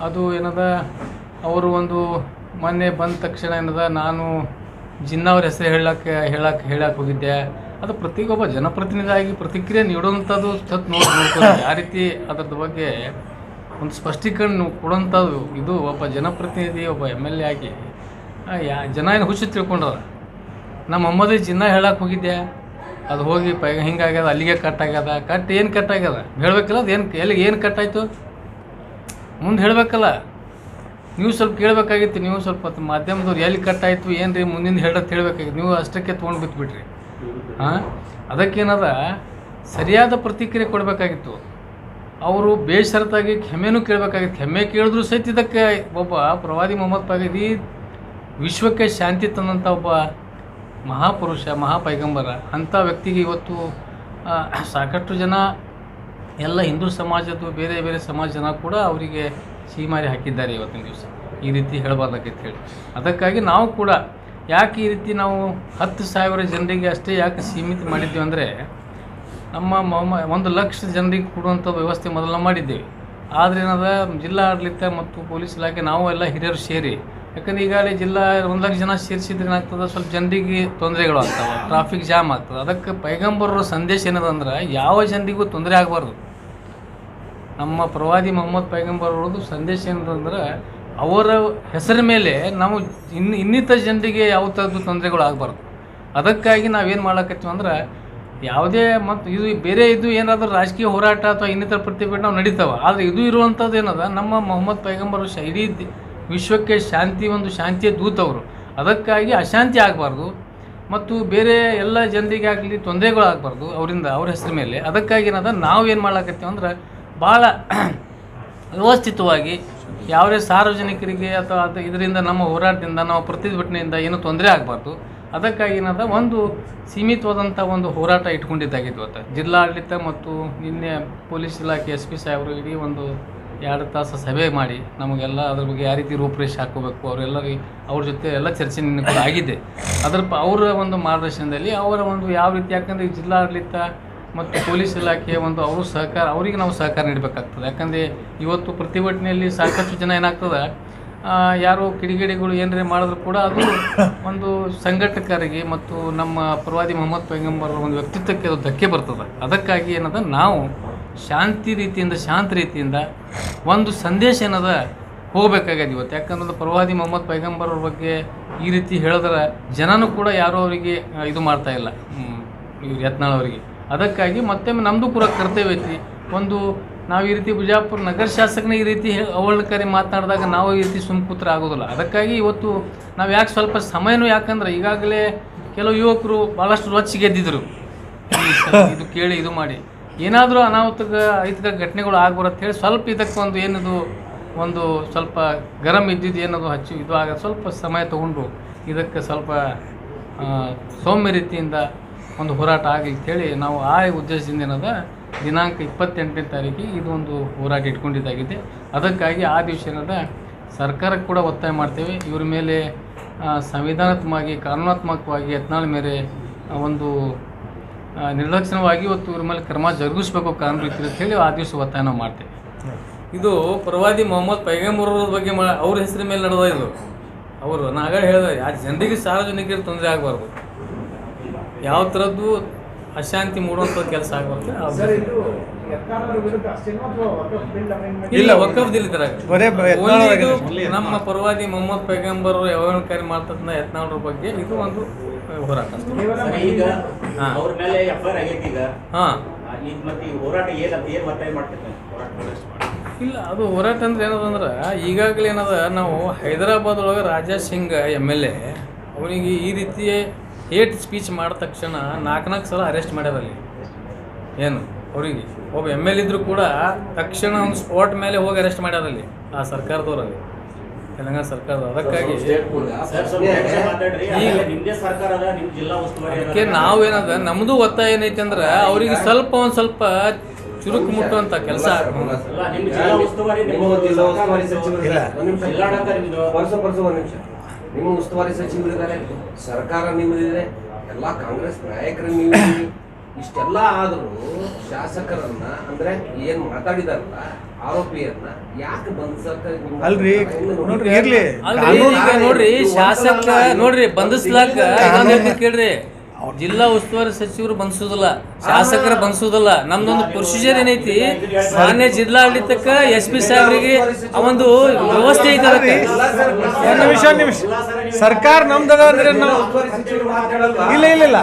ಅದು ಏನದ ಅವರು ಒಂದು ಮೊನ್ನೆ ಬಂದ ತಕ್ಷಣ ಏನದ ನಾನು ಜಿನ್ನಾ ಅವ್ರ ಹೆಸರು ಹೇಳಕ್ಕೆ ಹೋಗಿದ್ದೆ. ಅದು ಪ್ರತಿಯೊಬ್ಬ ಜನಪ್ರತಿನಿಧಿಯಾಗಿ ಪ್ರತಿಕ್ರಿಯೆ ನೀಡುವಂಥದ್ದು ನೋಡ್ಕೊಂಡು ಯಾವ ರೀತಿ ಅದರದ ಬಗ್ಗೆ ಒಂದು ಸ್ಪಷ್ಟೀಕರಣ ಕೊಡುವಂಥದ್ದು ಇದು ಒಬ್ಬ ಜನಪ್ರತಿನಿಧಿ ಒಬ್ಬ MLA ಆಗಿ ಜನ ಏನು ಹುಚ್ಚು ತಿಳ್ಕೊಂಡ್ರ. ನಮ್ಮ ಮೊಹಮ್ಮದ್ ಜಿನ್ನಾ ಹೇಳಕ್ಕೆ ಹೋಗಿದ್ದೆ, ಅದು ಹೋಗಿ ಹಿಂಗಾಗ್ಯದ, ಅಲ್ಲಿಗೆ ಕಟ್ಟಾಗ್ಯದ. ಏನು ಕಟ್ಟಾಗ್ಯದ ಹೇಳಬೇಕಲ್ಲ, ಅದು ಏನು ಕಟ್ಟಾಯಿತು ಮುಂದೆ ಹೇಳಬೇಕಲ್ಲ. ನೀವು ಸ್ವಲ್ಪ ಕೇಳಬೇಕಾಗಿತ್ತು. ನೀವು ಸ್ವಲ್ಪ ಮಾಧ್ಯಮದವ್ರು ಎಲ್ಲಿ ಕಟ್ಟಾಯಿತು ಏನು ರೀ ಮುಂದಿನ ಹೇಳಬೇಕಾಗಿತ್ತು. ನೀವು ಅಷ್ಟಕ್ಕೆ ತೊಗೊಂಡು ಬಿಟ್ಬಿಟ್ರಿ. ಅದಕ್ಕೇನದ ಸರಿಯಾದ ಪ್ರತಿಕ್ರಿಯೆ ಕೊಡಬೇಕಾಗಿತ್ತು. ಅವರು ಬೇಷರತಾಗಿ ಕ್ಷಮೆನೂ ಕೇಳಬೇಕಾಗಿತ್ತು. ಕ್ಷಮೆ ಕೇಳಿದ್ರು ಸಹಿತ ಇದಕ್ಕೆ ಒಬ್ಬ ಪ್ರವಾದಿ ಮೊಹಮ್ಮದ್ ಪೈಗಂಬರ್ ವಿಶ್ವಕ್ಕೆ ಶಾಂತಿ ತಂದಂಥ ಒಬ್ಬ ಮಹಾಪುರುಷ, ಮಹಾಪೈಗಂಬರ ಅಂಥ ವ್ಯಕ್ತಿಗೆ ಇವತ್ತು ಸಾಕಷ್ಟು ಜನ ಎಲ್ಲ ಹಿಂದೂ ಸಮಾಜದ ಬೇರೆ ಬೇರೆ ಸಮಾಜ ಜನ ಕೂಡ ಅವರಿಗೆ ಸೀಮಾರಿ ಹಾಕಿದ್ದಾರೆ ಇವತ್ತಿನ ದಿವಸ. ಈ ರೀತಿ ಹೇಳಬಾರ್ದಾಗಿತ್ತು ಹೇಳಿ. ಅದಕ್ಕಾಗಿ ನಾವು ಕೂಡ ಯಾಕೆ ಈ ರೀತಿ ನಾವು 10,000 ಜನರಿಗೆ ಅಷ್ಟೇ ಯಾಕೆ ಸೀಮಿತ ಮಾಡಿದ್ದೀವಿ ಅಂದರೆ ನಮ್ಮ 1 ಲಕ್ಷ ಜನರಿಗೆ ಕೊಡುವಂಥ ವ್ಯವಸ್ಥೆ ಮೊದಲು ಮಾಡಿದ್ದೇವೆ. ಆದರೆ ಏನದ ಜಿಲ್ಲಾ ಆಡಳಿತ ಮತ್ತು ಪೊಲೀಸ್ ಇಲಾಖೆ ನಾವು ಎಲ್ಲ ಹಿರಿಯರು ಸೇರಿ, ಯಾಕಂದರೆ ಈಗಾಗಲೇ ಜಿಲ್ಲಾ 1 ಲಕ್ಷ ಜನ ಸೇರಿಸಿದ್ರೆ ಏನಾಗ್ತದೆ, ಸ್ವಲ್ಪ ಜನರಿಗೆ ತೊಂದರೆಗಳು ಆಗ್ತವೆ, ಟ್ರಾಫಿಕ್ ಜಾಮ್ ಆಗ್ತದೆ. ಅದಕ್ಕೆ ಪೈಗಂಬರರ ಸಂದೇಶ ಏನದಂದ್ರೆ ಯಾವ ಜನರಿಗೂ ತೊಂದರೆ ಆಗಬಾರ್ದು. ನಮ್ಮ ಪ್ರವಾದಿ ಮೊಹಮ್ಮದ್ ಪೈಗಂಬರ್ ಅವ್ರದ್ದು ಸಂದೇಶ ಏನಂದ್ರೆ ಅವರ ಹೆಸರ ಮೇಲೆ ನಾವು ಇನ್ನಿತರ ಜನರಿಗೆ ಯಾವ ಥರದ್ದು ತೊಂದರೆಗಳು ಆಗಬಾರ್ದು. ಅದಕ್ಕಾಗಿ ನಾವೇನು ಮಾಡಕತ್ತೀವಿ ಅಂದ್ರೆ ಯಾವುದೇ ಮತ್ತು ಇದು ಬೇರೆ ಇದು ಏನಾದರೂ ರಾಜಕೀಯ ಹೋರಾಟ ಅಥವಾ ಇನ್ನಿತರ ಪ್ರತಿಭಟನೆ ನಾವು ನಡೀತಾವೆ. ಆದರೆ ಇದು ಇರುವಂಥದ್ದು ಏನದ ನಮ್ಮ ಮೊಹಮ್ಮದ್ ಪೈಗಂಬರ್ ಇಡೀ ವಿಶ್ವಕ್ಕೆ ಶಾಂತಿಯ ದೂತವರು. ಅದಕ್ಕಾಗಿ ಅಶಾಂತಿ ಆಗಬಾರ್ದು ಮತ್ತು ಬೇರೆ ಎಲ್ಲ ಜನರಿಗೆ ಆಗಲಿ ತೊಂದರೆಗಳು ಆಗಬಾರ್ದು ಅವರಿಂದ, ಅವ್ರ ಹೆಸರ ಮೇಲೆ. ಅದಕ್ಕಾಗಿ ಏನದ ನಾವು ಏನು ಮಾಡ್ಲಾಕತ್ತೀವಿ ಅಂದ್ರೆ ಭಾಳ ವ್ಯವಸ್ಥಿತವಾಗಿ ಯಾವುದೇ ಸಾರ್ವಜನಿಕರಿಗೆ ಅಥವಾ ಇದರಿಂದ ನಮ್ಮ ಹೋರಾಟದಿಂದ ನಮ್ಮ ಪ್ರತಿಭಟನೆಯಿಂದ ಏನೂ ತೊಂದರೆ ಆಗಬಾರ್ದು. ಅದಕ್ಕಾಗಿ ಏನದ ಒಂದು ಸೀಮಿತವಾದಂಥ ಒಂದು ಹೋರಾಟ ಇಟ್ಕೊಂಡಿದ್ದಾಗಿತ್ತು. ಇವತ್ತು ಜಿಲ್ಲಾಡಳಿತ ಮತ್ತು ನಿನ್ನೆ ಪೊಲೀಸ್ ಇಲಾಖೆ SP ಸಾಹೇಬರು ಇಡೀ ಒಂದು 2 ತಾಸು ಸಭೆ ಮಾಡಿ ನಮಗೆಲ್ಲ ಅದ್ರ ಬಗ್ಗೆ ಯಾವ ರೀತಿ ರೂಪುರೇಷೆ ಹಾಕೋಬೇಕು ಅವರೆಲ್ಲರಿಗೆ ಅವ್ರ ಜೊತೆ ಎಲ್ಲ ಚರ್ಚೆ ಕೂಡ ಆಗಿದೆ. ಅವರ ಒಂದು ಮಾರ್ಗದರ್ಶನದಲ್ಲಿ ಅವರ ಒಂದು ಯಾವ ರೀತಿ, ಯಾಕಂದರೆ ಜಿಲ್ಲಾಡಳಿತ ಮತ್ತು ಪೊಲೀಸ್ ಇಲಾಖೆ ಒಂದು ಅವರು ಸಹಕಾರ, ಅವರಿಗೆ ನಾವು ಸಹಕಾರ ನೀಡಬೇಕಾಗ್ತದೆ. ಯಾಕಂದರೆ ಇವತ್ತು ಪ್ರತಿಭಟನೆಯಲ್ಲಿ ಸಾಕಷ್ಟು ಜನ ಏನಾಗ್ತದೆ, ಯಾರೋ ಕಿಡಿಗೇಡಿಗಳು ಏನರೇ ಮಾಡಿದ್ರು ಕೂಡ ಅದು ಒಂದು ಸಂಘಟಕರಿಗೆ ಮತ್ತು ನಮ್ಮ ಪ್ರವಾದಿ ಮೊಹಮ್ಮದ್ ಪೈಗಂಬರ್ ಒಂದು ವ್ಯಕ್ತಿತ್ವಕ್ಕೆ ಅದು ಧಕ್ಕೆ ಬರ್ತದೆ. ಅದಕ್ಕಾಗಿ ಏನದ ನಾವು ಶಾಂತ ರೀತಿಯಿಂದ ಒಂದು ಸಂದೇಶ ಏನದ ಹೋಗಬೇಕಾಗ್ಯದ ಇವತ್ತು. ಯಾಕಂದ್ರೆ ಪ್ರವಾದಿ ಮೊಹಮ್ಮದ್ ಪೈಗಂಬರ್ ಅವ್ರ ಬಗ್ಗೆ ಈ ರೀತಿ ಹೇಳಿದ್ರೆ ಜನನೂ ಕೂಡ ಯಾರೂ ಅವರಿಗೆ ಇದು ಮಾಡ್ತಾಯಿಲ್ಲ, ಯತ್ನಾಳ್ ಅವರಿಗೆ. ಅದಕ್ಕಾಗಿ ಮತ್ತೊಮ್ಮೆ ನಮ್ಮದು ಕೂಡ ಕರ್ತವ್ಯ ಐತಿ. ಒಂದು ನಾವು ಈ ರೀತಿ ಬಿಜಾಪುರ ನಗರ ಶಾಸಕನ ಈ ರೀತಿ ಅವಹೇಳನಕಾರಿ ಮಾತನಾಡಿದಾಗ ನಾವು ಈ ರೀತಿ ಸುಮ್ಕೂತ್ರ ಆಗೋದಿಲ್ಲ. ಅದಕ್ಕಾಗಿ ಇವತ್ತು ನಾವು ಯಾಕೆ ಸ್ವಲ್ಪ ಸಮಯನೂ, ಯಾಕಂದ್ರೆ ಈಗಾಗಲೇ ಕೆಲವು ಯುವಕರು ಭಾಳಷ್ಟು ರೊಚ್ಚಿಗೆದ್ದಿದ್ರು ಇದು ಕೇಳಿ ಇದು ಮಾಡಿ ಏನಾದರೂ ಅಹಿತಕ ಘಟನೆಗಳು ಆಗ್ಬಾರದು ಹೇಳಿ ಸ್ವಲ್ಪ ಇದಕ್ಕೆ ಒಂದು ಏನದು ಒಂದು ಸ್ವಲ್ಪ ಗರಂ ಇದ್ದಿದ್ದು ಏನದು ಇದು ಆಗ ಸ್ವಲ್ಪ ಸಮಯ ತೊಗೊಂಡು ಇದಕ್ಕೆ ಸ್ವಲ್ಪ ಸೌಮ್ಯ ರೀತಿಯಿಂದ ಒಂದು ಹೋರಾಟ ಆಗಲಿ ಅಂತೇಳಿ ನಾವು ಆ ಉದ್ದೇಶದಿಂದ ಏನದ ದಿನಾಂಕ 28ನೇ ತಾರೀಕಿಗೆ ಇದು ಒಂದು ಹೋರಾಟ ಇಟ್ಕೊಂಡಿದ್ದಾಗಿದೆ. ಅದಕ್ಕಾಗಿ ಆ ದಿವಸ ಏನದ ಸರ್ಕಾರಕ್ಕೆ ಕೂಡ ಒತ್ತಾಯ ಮಾಡ್ತೇವೆ. ಇವ್ರ ಮೇಲೆ ಸಂವಿಧಾನಾತ್ಮಕವಾಗಿ ಕಾನೂನಾತ್ಮಕವಾಗಿ ಯತ್ನಾಳ್ ಮೇಲೆ ಒಂದು ನಿರ್ಲಕ್ಷ್ಯವಾಗಿ ಇವತ್ತು ಇವ್ರ ಮೇಲೆ ಕ್ರಮ ಜರುಗಿಸ್ಬೇಕು ಕಾನೂನು ರೀತಿ ಅಂತ ಹೇಳಿ ಆ ದಿವಸ ಒತ್ತಾಯ ನಾವು ಮಾಡ್ತೇವೆ. ಇದು ಪ್ರವಾದಿ ಮೊಹಮ್ಮದ್ ಪೈಗಂಬರ್ ಬಗ್ಗೆ ಅವ್ರ ಹೆಸರ ಮೇಲೆ ನಡೆದ ಇದು. ಅವರು ನಾಗೇ ಹೇಳಿದೆ, ಆ ಜನರಿಗೆ ಸಾರ್ವಜನಿಕರಿಗೆ ತೊಂದರೆ ಆಗಬಾರ್ದು, ಯಾವ ಥರದ್ದು ಅಶಾಂತಿ ಮೂಡುವಂಥ ಕೆಲಸ ಆಗಬಾರ್ದು. ಇಲ್ಲ ವಕಫ್ ದಿಲ್ ಇದ್ರಾಗ ಬರೇ Only ಇದು ನಮ್ಮ ಪರವಾದಿ ಮೊಹಮ್ಮದ್ ಪೈಗಂಬರ್ ಅವಹೇಳನಕಾರಿ ಮಾಡ್ತಕ್ಕಂಥ ಯತ್ನಾಳ್ರ ಬಗ್ಗೆ ಇದು ಒಂದು ಹೋರಾಟ ಅಷ್ಟೇ. ಈಗ ಹಾ. ಅವ್ರ ಮೇಲೆ ಎಫ್ಐಆರ್ ಆಗೈತಿ ಈಗ ಹಾ ಈಗ ಮತ್ತೆ ಈ ಹೋರಾಟ ಏನು ಒತ್ತಾಯ ಮಾಡ್ತಿರ್ತಾರೆ ಹೋರಾಟ ಇಲ್ಲ ಅದು ಹೋರಾಟ ಅಂದ್ರೆ ಏನದಂದ್ರೆ ಈಗಾಗಲೇ ಏನದ ನಾವು ಹೈದರಾಬಾದ್ ಒಳಗೆ ರಾಜಾ ಸಿಂಗ್ MLA ಅವನಿಗೆ ಈ ರೀತಿ ಹೇಟ್ ಸ್ಪೀಚ್ ಮಾಡಿದ ತಕ್ಷಣ 4 ಸಲ ಅರೆಸ್ಟ್ ಮಾಡ್ಯಾರಲ್ಲಿ. ಏನು ಅವರಿಗೆ ಒಬ್ಬ MLA ಇದ್ರೂ ಕೂಡ ತಕ್ಷಣ ಒಂದು ಸ್ಪಾಟ್ ಮೇಲೆ ಹೋಗಿ ಅರೆಸ್ಟ್ ಮಾಡ್ಯಾರಲ್ಲಿ ಆ ಸರ್ಕಾರದವರಲ್ಲಿ, ತೆಲಂಗಾಣ ಸರ್ಕಾರದ. ಅದಕ್ಕಾಗಿ ಈಗ ನಿಮ್ದೇ ಸರ್ಕಾರ ಅದ, ನಿಮ್ ಜಿಲ್ಲಾ ಉಸ್ತುವಾರಿ ಅದಕ್ಕೆ ನಾವೇನದ ನಮ್ಮದು ಒತ್ತಾಯ ಏನೈತೆ ಅಂದ್ರೆ ಅವರಿಗೆ ಒಂದು ಸ್ವಲ್ಪ ಚುರುಕು ಮುಟ್ಟುವಂಥ ಕೆಲಸ. ನಿಮ್ ಜಿಲ್ಲಾ ಉಸ್ತುವಾರಿ ಜಿಲ್ಲಾಡಳಿತ ನಿಮ್ದು ನಿಮ್ಮ ಉಸ್ತುವಾರಿ ಸಚಿವರಿದ್ದಾರೆ, ಸರ್ಕಾರ ನಿಮ್ಮದಿದೆ, ಎಲ್ಲ ಕಾಂಗ್ರೆಸ್ ನಾಯಕರು ನೀವು. ಇಷ್ಟೆಲ್ಲ ಆದರೂ ಶಾಸಕರನ್ನ ಅಂದ್ರೆ ಏನ್ ಮಾತಾಡಿದಾರಲ್ಲ ಆರೋಪಿಯನ್ನ ಯಾಕೆ ಬಂಧಿಸಕ್ಕೆ ಅಲ್ರಿ ನೋಡ್ರಿ ಇರ್ಲಿ ಅಲ್ರಿ ಈಗ ನೋಡ್ರಿ ಶಾಸಕ ನೋಡ್ರಿ ಬಂಧಿಸ್ಲಾಕ ಇನ್ನೊಂದ್ ಹೇಳ್ತೀನಿ ಕೇಳ್ರಿ, ಜಿಲ್ಲಾ ಉಸ್ತುವಾರಿ ಸಚಿವರು ಬಂಧಿಸೋದಿಲ್ಲ, ಶಾಸಕರ ಬಂಧಿಸೋದಿಲ್ಲ. ನಮ್ದೊಂದು ಪ್ರೊಸೀಜರ್ ಏನೈತಿ, ಮಾನ್ಯ ಜಿಲ್ಲಾಡಳಿತಕ್ಕ SP ಸಾಹೇಬರಿಗೆ ಒಂದು ವ್ಯವಸ್ಥೆ ಐತೆ. ಅದಕ್ಕೆ ಒಂದು ನಿಮಿಷ ಸರ್ಕಾರ ನಮ್ದದ ಅಂದ್ರೆ ನಾವು ಇಲ್ಲ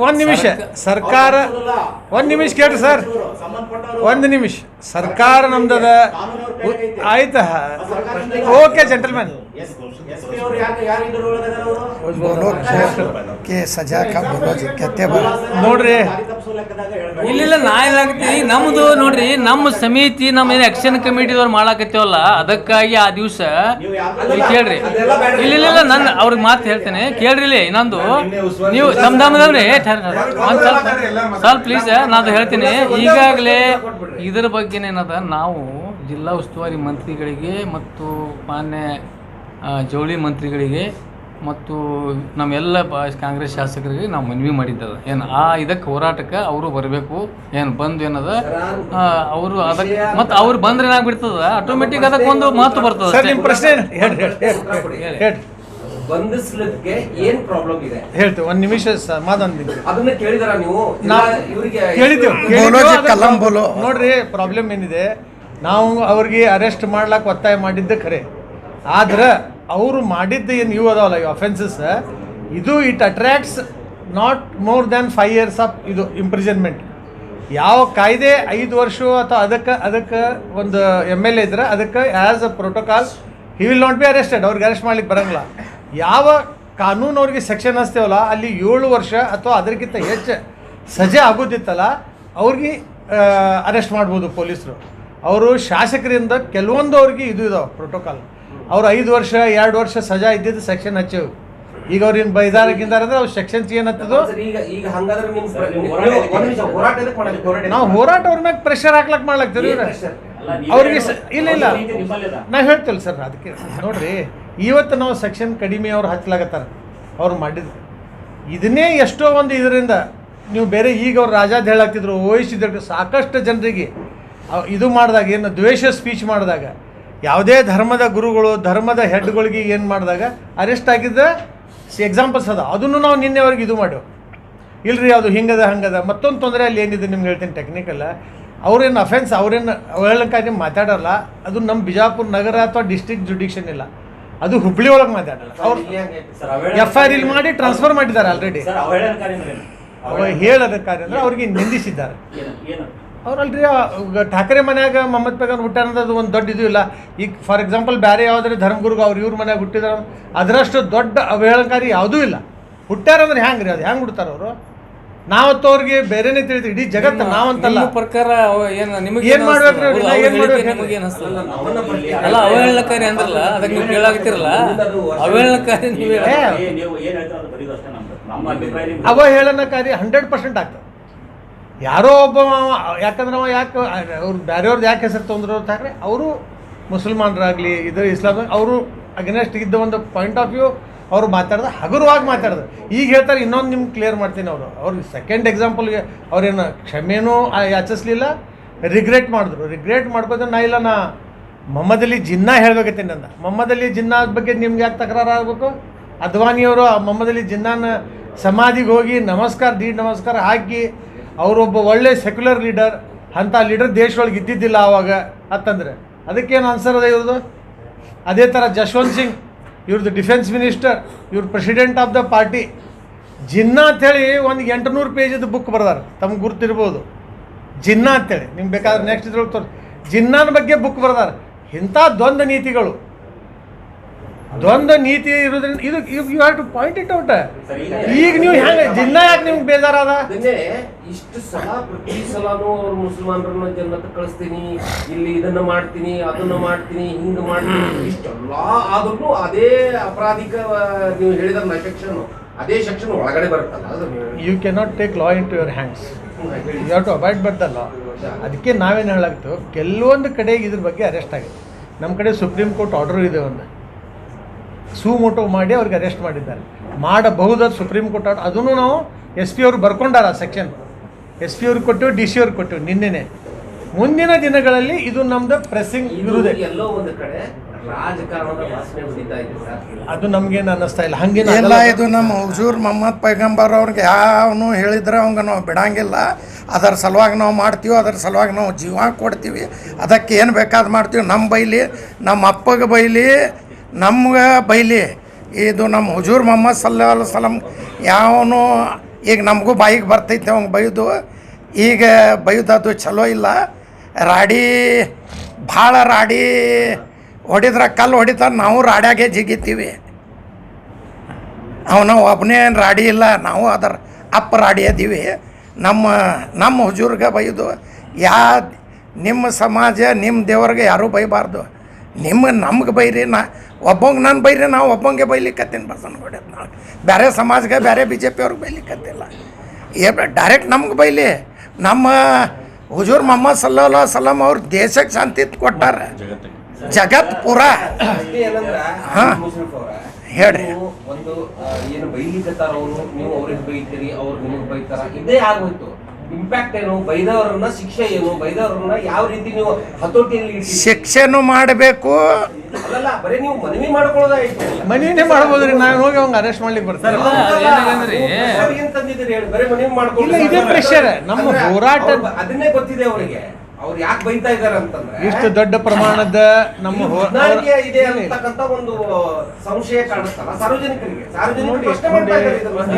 ಒಂದ್ ನಿಮಿಷ ಸರ್ಕಾರ ಒಂದ್ ನಿಮಿಷ ಕೇಳ್ರಿ ಸರ್, ಒಂದು ನಿಮಿಷ ಸರ್ಕಾರ ನಮ್ದದ ಆಯ್ತಾ? ಓಕೆ ಜೆಂಟಲ್ಮನ್, बोलो के सजा का बोलो जी कहते बोलो ನೋಡ್ರಿ ಇಲ್ಲ ನಾ ಏನಾಗತ್ತೀನಿ ನಮ್ದು ನೋಡ್ರಿ, ನಮ್ಮ ಸಮಿತಿ ನಮ್ಮ ಏನು ಆಕ್ಷನ್ ಕಮಿಟಿದವ್ರು ಮಾಡಾಕತ್ತೇವಲ್ಲ, ಅದಕ್ಕಾಗಿ ಆ ದಿವಸ ಇಲ್ಲಿ ಕೇಳ್ರಿ. ಇಲ್ಲ ನಾನು ಅವ್ರಿಗೆ ಮಾತು ಹೇಳ್ತೇನೆ ಕೇಳ್ರಿ. ಇಲ್ಲಿ ಇನ್ನೊಂದು ನೀವು ನಮ್ದಮ್ದವ್ರಿ ಸ್ವಲ್ಪ ಪ್ಲೀಸ್ ನಾನು ಹೇಳ್ತೀನಿ. ಈಗಾಗಲೇ ಇದರ ಬಗ್ಗೆನೇನದ ನಾವು ಜಿಲ್ಲಾ ಉಸ್ತುವಾರಿ ಮಂತ್ರಿಗಳಿಗೆ ಮತ್ತು ಮಾನ್ಯ ಜವಳಿ ಮಂತ್ರಿಗಳಿಗೆ ಮತ್ತು ನಮ್ಮೆಲ್ಲ ಕಾಂಗ್ರೆಸ್ ಶಾಸಕರಿಗೆ ನಾವು ಮನವಿ ಮಾಡಿದ್ದದ. ಏನು ಇದಕ್ಕೆ ಹೋರಾಟಕ್ಕೆ ಅವರು ಬರಬೇಕು, ಏನು ಬಂದು ಏನದ ಅವರು ಅದಕ್ಕೆ ಮತ್ತು ಅವ್ರು ಬಂದ್ರೆ ಏನಾಗ್ಬಿಡ್ತದ ಆಟೋಮೆಟಿಕ್ ಅದಕ್ಕೆ ಒಂದು ಮಾತು ಬರ್ತದ. ಸರ್ ನಿಮ್ಮ ಪ್ರಶ್ನೆ ಹೇಳಿ ಬಂಧಿಸ್ಲಿಕ್ಕೆ ಏನ್ ಪ್ರಾಬ್ಲಮ್ ಇದೆ ಹೇಳ್ತೇವೆ. ಒಂದು ನಿಮಿಷ ಸಮಾಧಾನ ಅದನ್ನ ಕೇಳಿದಾರ ನೀವು? ಇವರಿಗೆ बोलो जी कलम बोलो ನೋಡ್ರಿ ಪ್ರಾಬ್ಲಮ್ ಏನಿದೆ, ನಾವು ಅವ್ರಿಗೆ ಅರೆಸ್ಟ್ ಮಾಡ್ಲಾಕ ಒತ್ತಾಯ ಮಾಡಿದ್ದೆ ಖರೆ, ಆದ್ರೆ ಅವರು ಮಾಡಿದ್ದು ಏನು ಇವು ಅದಾವಲ್ಲ ಈ ಅಫೆನ್ಸಸ್, ಇದು it attracts not more than 5 years of ಇದು ಇಂಪ್ರಿಸನ್ಮೆಂಟ್. ಯಾವ ಕಾಯ್ದೆ 5 ವರ್ಷ ಅಥವಾ ಅದಕ್ಕೆ ಒಂದು MLA ಇದ್ರೆ ಅದಕ್ಕೆ as a protocol he will not be arrested, ಅವ್ರಿಗೆ ಅರೆಸ್ಟ್ ಮಾಡ್ಲಿಕ್ಕೆ ಬರೋಂಗಿಲ್ಲ. ಯಾವ ಕಾನೂನು ಅವ್ರಿಗೆ ಸೆಕ್ಷನ್ ಹಚ್ತೇವಲ್ಲ ಅಲ್ಲಿ 7 ವರ್ಷ ಅಥವಾ ಅದಕ್ಕಿಂತ ಹೆಚ್ಚು ಸಜೆ ಆಗೋದಿತ್ತಲ್ಲ ಅವ್ರಿಗೆ ಅರೆಸ್ಟ್ ಮಾಡ್ಬೋದು ಪೊಲೀಸರು. ಅವರು ಶಾಸಕರಿಂದ ಕೆಲವೊಂದು ಅವ್ರಿಗೆ ಇದು ಇದಾವೆ ಪ್ರೋಟೋಕಾಲ್, ಅವ್ರು 5 ವರ್ಷ 2 ವರ್ಷ ಸಜಾ ಇದ್ದಿದ್ದು ಸೆಕ್ಷನ್ ಹಚ್ಚೇವು. ಈಗ ಅವ್ರೇನು ಬೈದಾರಕ್ಕಿಂದಾರ ಅಂದ್ರೆ ಅವ್ರು ಸೆಕ್ಷನ್ಸ್ ಏನತ್ತದು ಈಗ ಹಂಗಾದ್ರೆ ನಾವು ಹೋರಾಟ ಅವ್ರ ಮ್ಯಾಗ ಪ್ರೆಷರ್ ಹಾಕ್ಲಕ್ ಮಾಡ್ಲಾಕ್ತೀವಿ ಅವ್ರಿಗೆ ಇಲ್ಲ ನಾ ಹೇಳ್ತೇವೆ ಸರ್. ಅದಕ್ಕೆ ನೋಡ್ರಿ ಇವತ್ತು ನಾವು ಸೆಕ್ಷನ್ ಕಡಿಮೆ ಅವ್ರು ಹಚ್ಲಾಗತ್ತಾರ ಅವ್ರು ಮಾಡಿದ್ರು ಇದನ್ನೇ ಎಷ್ಟೋ ಒಂದು ಇದರಿಂದ ನೀವು ಬೇರೆ ಈಗ ಅವ್ರು ರಾಜಾದ್ ಹೇಳಾಕ್ತಿದ್ರು ವಹಿಸಿದ್ರು ಸಾಕಷ್ಟು ಜನರಿಗೆ ಇದು ಮಾಡಿದಾಗ ಏನು ದ್ವೇಷ ಸ್ಪೀಚ್ ಮಾಡಿದಾಗ ಯಾವುದೇ ಧರ್ಮದ ಗುರುಗಳು ಧರ್ಮದ ಹೆಡ್ಗಳಿಗೆ ಏನು ಮಾಡಿದಾಗ ಅರೆಸ್ಟ್ ಆಗಿದ್ದ ಎಕ್ಸಾಂಪಲ್ಸ್ ಅದ. ಅದನ್ನು ನಾವು ನಿನ್ನೆವರೆಗೆ ಇದು ಮಾಡೇವು ಇಲ್ರಿ ಅದು ಹಿಂಗದ ಹಂಗದ. ಮತ್ತೊಂದು ತೊಂದರೆ ಅಲ್ಲಿ ಏನಿದೆ ನಿಮ್ಗೆ ಹೇಳ್ತೀನಿ ಟೆಕ್ನಿಕಲ್, ಅವ್ರೇನು ಅಫೆನ್ಸ್ ಅವ್ರೇನು ಅವಹೇಳನಕಾರಿ ಮಾತಾಡಲ್ಲ, ಅದು ನಮ್ಮ ಬಿಜಾಪುರ ನಗರ ಅಥವಾ ಡಿಸ್ಟ್ರಿಕ್ಟ್ ಜುಡಿಷನ್ ಇಲ್ಲ, ಅದು ಹುಬ್ಳಿ ಒಳಗೆ ಮಾತಾಡಲ್ಲ. ಅವ್ರು FIR ಇಲ್ಲಿ ಮಾಡಿ ಟ್ರಾನ್ಸ್ಫರ್ ಮಾಡಿದ್ದಾರೆ ಆಲ್ರೆಡಿ. ಹೇಳನಕಾರಿ ಅಂದ್ರೆ ಅವ್ರಿಗೆ ನಿಂದಿಸಿದ್ದಾರೆ. ಅವ್ರಲ್ರಿ ಠಾಕರೆ ಮನ್ಯಾಗ ಮೊಹಮ್ಮದ್ ಪೈಗಂಬರ್ ಹುಟ್ಟಾನದ ಅದು ಒಂದು ದೊಡ್ಡ ಇದು ಇಲ್ಲ. ಈಗ ಫಾರ್ ಎಕ್ಸಾಂಪಲ್ ಬೇರೆ ಯಾವುದಾದ್ರೆ ಧರ್ಮಗುರುಗ ಇವ್ರ ಮನ್ಯಾಗ ಹುಟ್ಟಿದಾರ ಅದರಷ್ಟು ದೊಡ್ಡ ಅವಹೇಳನಕಾರಿ ಯಾವುದೂ ಇಲ್ಲ. ಹುಟ್ಟ್ಯಾರಂದ್ರೆ ಹ್ಯಾಂಗೆ ರೀ ಅದು ಹೆಂಗೆ ಹುಡ್ತಾರ ಅವರು? ನಾವತ್ತು ಅವ್ರಿಗೆ ಬೇರೆನೇ ತಿಳಿತೀವಿ ಇಡೀ ಜಗತ್ತು ನಾವಂತಲ್ಲ. ಪ್ರಕಾರ ಏನು ಮಾಡ್ಬೇಕ್ರಿ ಅಲ್ಲ ಅವಹೇಳನಕಾರಿ ಅಂದ್ರಲ್ಲ ಅದಕ್ಕೆ ನೀವು ಕೇಳಾಗ್ತಿರಲ್ಲ ಅವಹೇಳನಕಾರಿ ಅವಹೇಳನಕಾರಿ 100% ಆಗ್ತದೆ. ಯಾರೋ ಒಬ್ಬ ಯಾಕಂದ್ರೆ ಅವ ಯಾಕೆ ಅವ್ರು ಬೇರೆಯವ್ರದ್ದು ಯಾಕೆ ಹೆಸರು ತೊಂದ್ರೆ ಅಂತಾರೆ, ಅವರು ಮುಸಲ್ಮಾನರಾಗಲಿ ಇದು ಇಸ್ಲಾಮ್ ಅವರು ಅಗೇನೆಸ್ಟ್ ಇದ್ದ ಒಂದು ಪಾಯಿಂಟ್ ಆಫ್ ವ್ಯೂ ಅವರು ಮಾತಾಡ್ದೆ ಹಗುರವಾಗಿ ಮಾತಾಡ್ದು. ಈಗ ಹೇಳ್ತಾರೆ ಇನ್ನೊಂದು ನಿಮ್ಗೆ ಕ್ಲಿಯರ್ ಮಾಡ್ತೀನಿ, ಅವ್ರಿಗೆ ಸೆಕೆಂಡ್ ಎಕ್ಸಾಂಪಲ್ಗೆ ಅವ್ರೇನು ಕ್ಷಮೆನೂ ಯಾಚಿಸ್ಲಿಲ್ಲ, ರಿಗ್ರೆಟ್ ಮಾಡಿದ್ರು. ರಿಗ್ರೆಟ್ ಮಾಡ್ಕೋದ್ರೆ ನಾ ಮೊಹಮ್ಮದ್ ಅಲಿ ಜಿನ್ನಾ ಹೇಳ್ಬೇಕತ್ತೀನಿ ಅಂದ. ಮೊಹಮ್ಮದ್ ಅಲಿ ಜಿನ್ನಾ ಬಗ್ಗೆ ನಿಮ್ಗೆ ಯಾಕೆ ತಕರಾರು ಆಗಬೇಕು? ಅದ್ವಾನಿಯವರು ಮೊಹಮ್ಮದ್ ಅಲಿ ಜಿನ್ನಾನ ಸಮಾಧಿಗೆ ಹೋಗಿ ನಮಸ್ಕಾರ ಹಾಕಿ ಅವರೊಬ್ಬ ಒಳ್ಳೆ ಸೆಕ್ಯುಲರ್ ಲೀಡರ್ ಅಂಥ ಲೀಡರ್ ದೇಶದೊಳಗೆ ಇದ್ದಿದ್ದಿಲ್ಲ ಆವಾಗ ಅಂತಂದರೆ ಅದಕ್ಕೇನು ಆನ್ಸರ್ ಅದ ಇವ್ರದ್ದು? ಅದೇ ಥರ ಜಶ್ವಂತ್ ಸಿಂಗ್ ಇವ್ರದ್ದು ಡಿಫೆನ್ಸ್ ಮಿನಿಸ್ಟರ್, ಇವ್ರು president of the party. Jinnah ಅಂಥೇಳಿ ಒಂದು 800 ಪೇಜದ್ದು ಬುಕ್ ಬರ್ದಾರೆ, ತಮ್ಗೆ ಗುರ್ತಿರ್ಬೋದು. ಜಿನ್ನಾ ಅಂತೇಳಿ ನಿಮ್ಗೆ ಬೇಕಾದ್ರೆ ನೆಕ್ಸ್ಟ್ ಇದ್ರೊಳಗೆ ತೋರಿಸಿ. ಜಿನ್ನಾನ ಬಗ್ಗೆ ಬುಕ್ ಬರ್ದಾರೆ. ಇಂಥ ದ್ವಂದ್ವ ನೀತಿಗಳು, ದ್ವಂದ್ವ ನೀತಿ ಇರೋದ್ರಿಂದ ಇದು you have to point it out. ಈಗ ನೀವು ಹೆಂಗೆ ಜಿನ್ನಾ ಯಾಕೆ ನಿಮ್ಗೆ ಬೇಜಾರದ? ಅದನ್ನೇ ಇಷ್ಟು ಸಲ ಪ್ರತಿ ಸಲನೂ ಅವ್ರು ಮುಸಲ್ಮಾನರನ್ನ ಜನ್ನತ್ತ ಕಳಿಸ್ತೀನಿ, ಇಲ್ಲಿ ಇದನ್ನ ಮಾಡ್ತೀನಿ, ಅದನ್ನ ಮಾಡ್ತೀನಿ, ಹಿಂಗ ಮಾಡ್ತೀನಿ, ಇಷ್ಟೆಲ್ಲ ಆದ್ರೂ ಅದೇ ಅಪರಾಧಿಕ ನೀವು ಹೇಳಿದ್ರಲ್ಲ ಸೆಕ್ಷನ್, ಅದೇ ಸೆಕ್ಷನ್ ಒಳಗಡೆ ಬರುತ್ತಲ್ಲ ಅದು. You cannot take law into your hands, you have to abide by the law. ಅದಕ್ಕೆ ನಾವೇನು ಹೇಳಾಗ್ತೀವಿ, ಕೆಲವೊಂದು ಕಡೆ ಇದ್ರ ಬಗ್ಗೆ ಅರೆಸ್ಟ್ ಆಗಿದೆ. ನಮ್ಮ ಕಡೆ ಸುಪ್ರೀಂ ಕೋರ್ಟ್ ಆರ್ಡರ್ ಇದೆ, ಒಂದು ಸುಮೋಟೋ ಮಾಡಿ ಅವ್ರಿಗೆ ಅರೆಸ್ಟ್ ಮಾಡಿದ್ದಾರೆ. ಮಾಡಬಹುದಾದ ಸುಪ್ರೀಂ ಕೋರ್ಟ್ ಆರ್ಡರ್, ಅದನ್ನು ನಾವು SP ಅವ್ರು ಬರ್ಕೊಂಡಾರ ಸೆಕ್ಷನ್. SP ಅವ್ರಿಗೆ ಕೊಟ್ಟೆವು, DC ಅವ್ರಿಗೆ ಕೊಟ್ಟೆವು ನಿನ್ನೆನೆ. ಮುಂದಿನ ದಿನಗಳಲ್ಲಿ ಇದು ನಮ್ದು ಪ್ರೆಸ್ಸಿಂಗ್ ಇರುವುದೇ. ಎಲ್ಲೋ ಒಂದು ಕಡೆ ರಾಜಕಾರಣದ ವಾಸನೆ ಹೊಡಿತಾ ಇದೆ ಸರ್. ಅದು ನಮ್ಗೇನು ಅನ್ನಿಸ್ತಾ ಇಲ್ಲ, ಹಂಗೇನು ಎಲ್ಲ ಇದು ನಮ್ಮ ಹುಜೂರ್ ಮೊಹಮ್ಮದ್ ಪೈಗಂಬರ್ ಅವ್ರಿಗೆ ಯಾವನು ಹೇಳಿದ್ರೆ ಅವಂಗೆ ನಾವು ಬಿಡಂಗಿಲ್ಲ. ಅದರ ಸಲುವಾಗಿ ನಾವು ಮಾಡ್ತೀವಿ, ಅದರ ಸಲುವಾಗಿ ನಾವು ಜೀವ ಕೊಡ್ತೀವಿ, ಅದಕ್ಕೆ ಏನು ಬೇಕಾದ್ ಮಾಡ್ತೀವಿ. ನಮ್ಮ ಬೈಲಿ, ನಮ್ಮ ಅಪ್ಪಗೆ ಬೈಲಿ, ನಮ್ಗೆ ಬೈಲಿ, ಇದು ನಮ್ಮ ಹುಜೂರ್ ಮೊಹಮ್ಮದ್ ಸಲ್ಲಲ್ಲಾಹು ಅಲೈಹಿ ವಸಲ್ಲಂ ಯಾವನು ಈಗ ನಮಗೂ ಬಾಯಿಗೆ ಬರ್ತೈತೆ ಅವಂಗೆ ಬೈದು. ಈಗ ಬೈದದು ಚಲೋ ಇಲ್ಲ. ರಾಡಿ ಭಾಳ ರಾಡಿ ಹೊಡಿದ್ರೆ ಕಲ್ಲು ಹೊಡಿತಾರೆ, ನಾವು ರಾಡ್ಯಾಗೆ ಜಿಗಿತೀವಿ. ಅವನು ಒಬ್ಬನೇ ರಾಡಿ ಇಲ್ಲ, ನಾವು ಅದರ ಅಪ್ಪ ರಾಡಿ ಅದೀವಿ. ನಮ್ಮ ಹುಜೂರ್ಗೆ ಬೈದು ನಿಮ್ಮ ಸಮಾಜ ನಿಮ್ಮ ದೇವ್ರಿಗೆ ಯಾರೂ ಬೈಬಾರ್ದು. ನಮ್ಗೆ ಬೈರಿ, ಒಬ್ಬಂಗೆ ನಾನು ಬೈರಿ, ನಾವು ಒಬ್ಬಂಗೆ ಬೈಲಿಕ್ಕತ್ತೀನಿ ಬಸವನಗುಡಿ. ನಾವು ಬೇರೆ ಸಮಾಜಕ್ಕೆ ಬೇರೆ BJP ಅವ್ರಿಗೆ ಬೈಲಿಕ್ಕತ್ತಿಲ್ಲ. ಡೈರೆಕ್ಟ್ ನಮ್ಗೆ ಬೈಲಿ. ನಮ್ಮ ಹುಜೂರ್ ಮೊಹಮ್ಮದ್ ಸಲ್ಲಲ್ಲಾಹು ಅಲೈಹಿ ವಸಲ್ಲಂ ಅವ್ರು ದೇಶಕ್ಕೆ ಶಾಂತಿ ಕೊಟ್ಟಾರ, ಜಗತ್ ಪೂರ. ಹೇಳ್ರಿ, ಒಂದು ಏನು ಬೈಲಿಕತ್ತಾರ ಅವರು, ನೀವು ಅವ್ರಿಗೆ ಬೈತೀರಿ, ಅವ್ರು ನಿಮಗೆ ಬೈತಾರ, ಇದೇ ಆಗೋಯ್ತು. ಇಂಪ್ಯಾಕ್ಟ್ ಏನು, ಬೈದವರನ್ನ ಶಿಕ್ಷೆ ಏನು, ಬೈದವರನ್ನ ಯಾವ ರೀತಿ ನೀವು ಹತೋಟಿಯಲ್ಲಿ ಶಿಕ್ಷೆನೂ ಮಾಡಬೇಕು. ಅಲ್ಲಲ್ಲ, ಬರೀ ನೀವು ಮನವಿ ಮಾಡ್ಕೊಳ್ಳೋದಾಯ್ತು. ಮನೆಯೇ ಮಾಡ್ಬೋದ್ರಿ, ನಾವು ಹೋಗಿ ಅವ್ಗೆ ಅರೆಸ್ಟ್ ಮಾಡ್ಲಿಕ್ಕೆ ಬರ್ತಾರೆ. ಏನ್ ತಂದಿದ್ದೀರಿ ಹೇಳಿ, ಬರೀ ಮನವಿ ಮಾಡ್ಕೊಳ್ಳಿ. ಇದೇ ಪ್ರೆಷರ್ ನಮ್ಮ ಹೋರಾಟ. ಅದನ್ನೇ ಗೊತ್ತಿದೆ ಅವರಿಗೆ, ಅವ್ರು ಯಾಕೆ ಬೈತಾ ಇದಾರೆ ಅಂತಂದ್ರೆ ಇಷ್ಟು ದೊಡ್ಡ ಪ್ರಮಾಣದ ನಮ್ಮ ಇದೆ ಅಂತಕ್ಕಂತ ಒಂದು ಸಂಶಯ ಕಾಣಿಸ್ತಲ್ಲ ಸಾರ್ವಜನಿಕರಿಗೆ. ಸಾರ್ವಜನಿಕರು ಪ್ರಶ್ನೆ ಮಾಡ್ತಾ ಇದ್ದಾರೆ ಇದ್ರ ಬಗ್ಗೆ.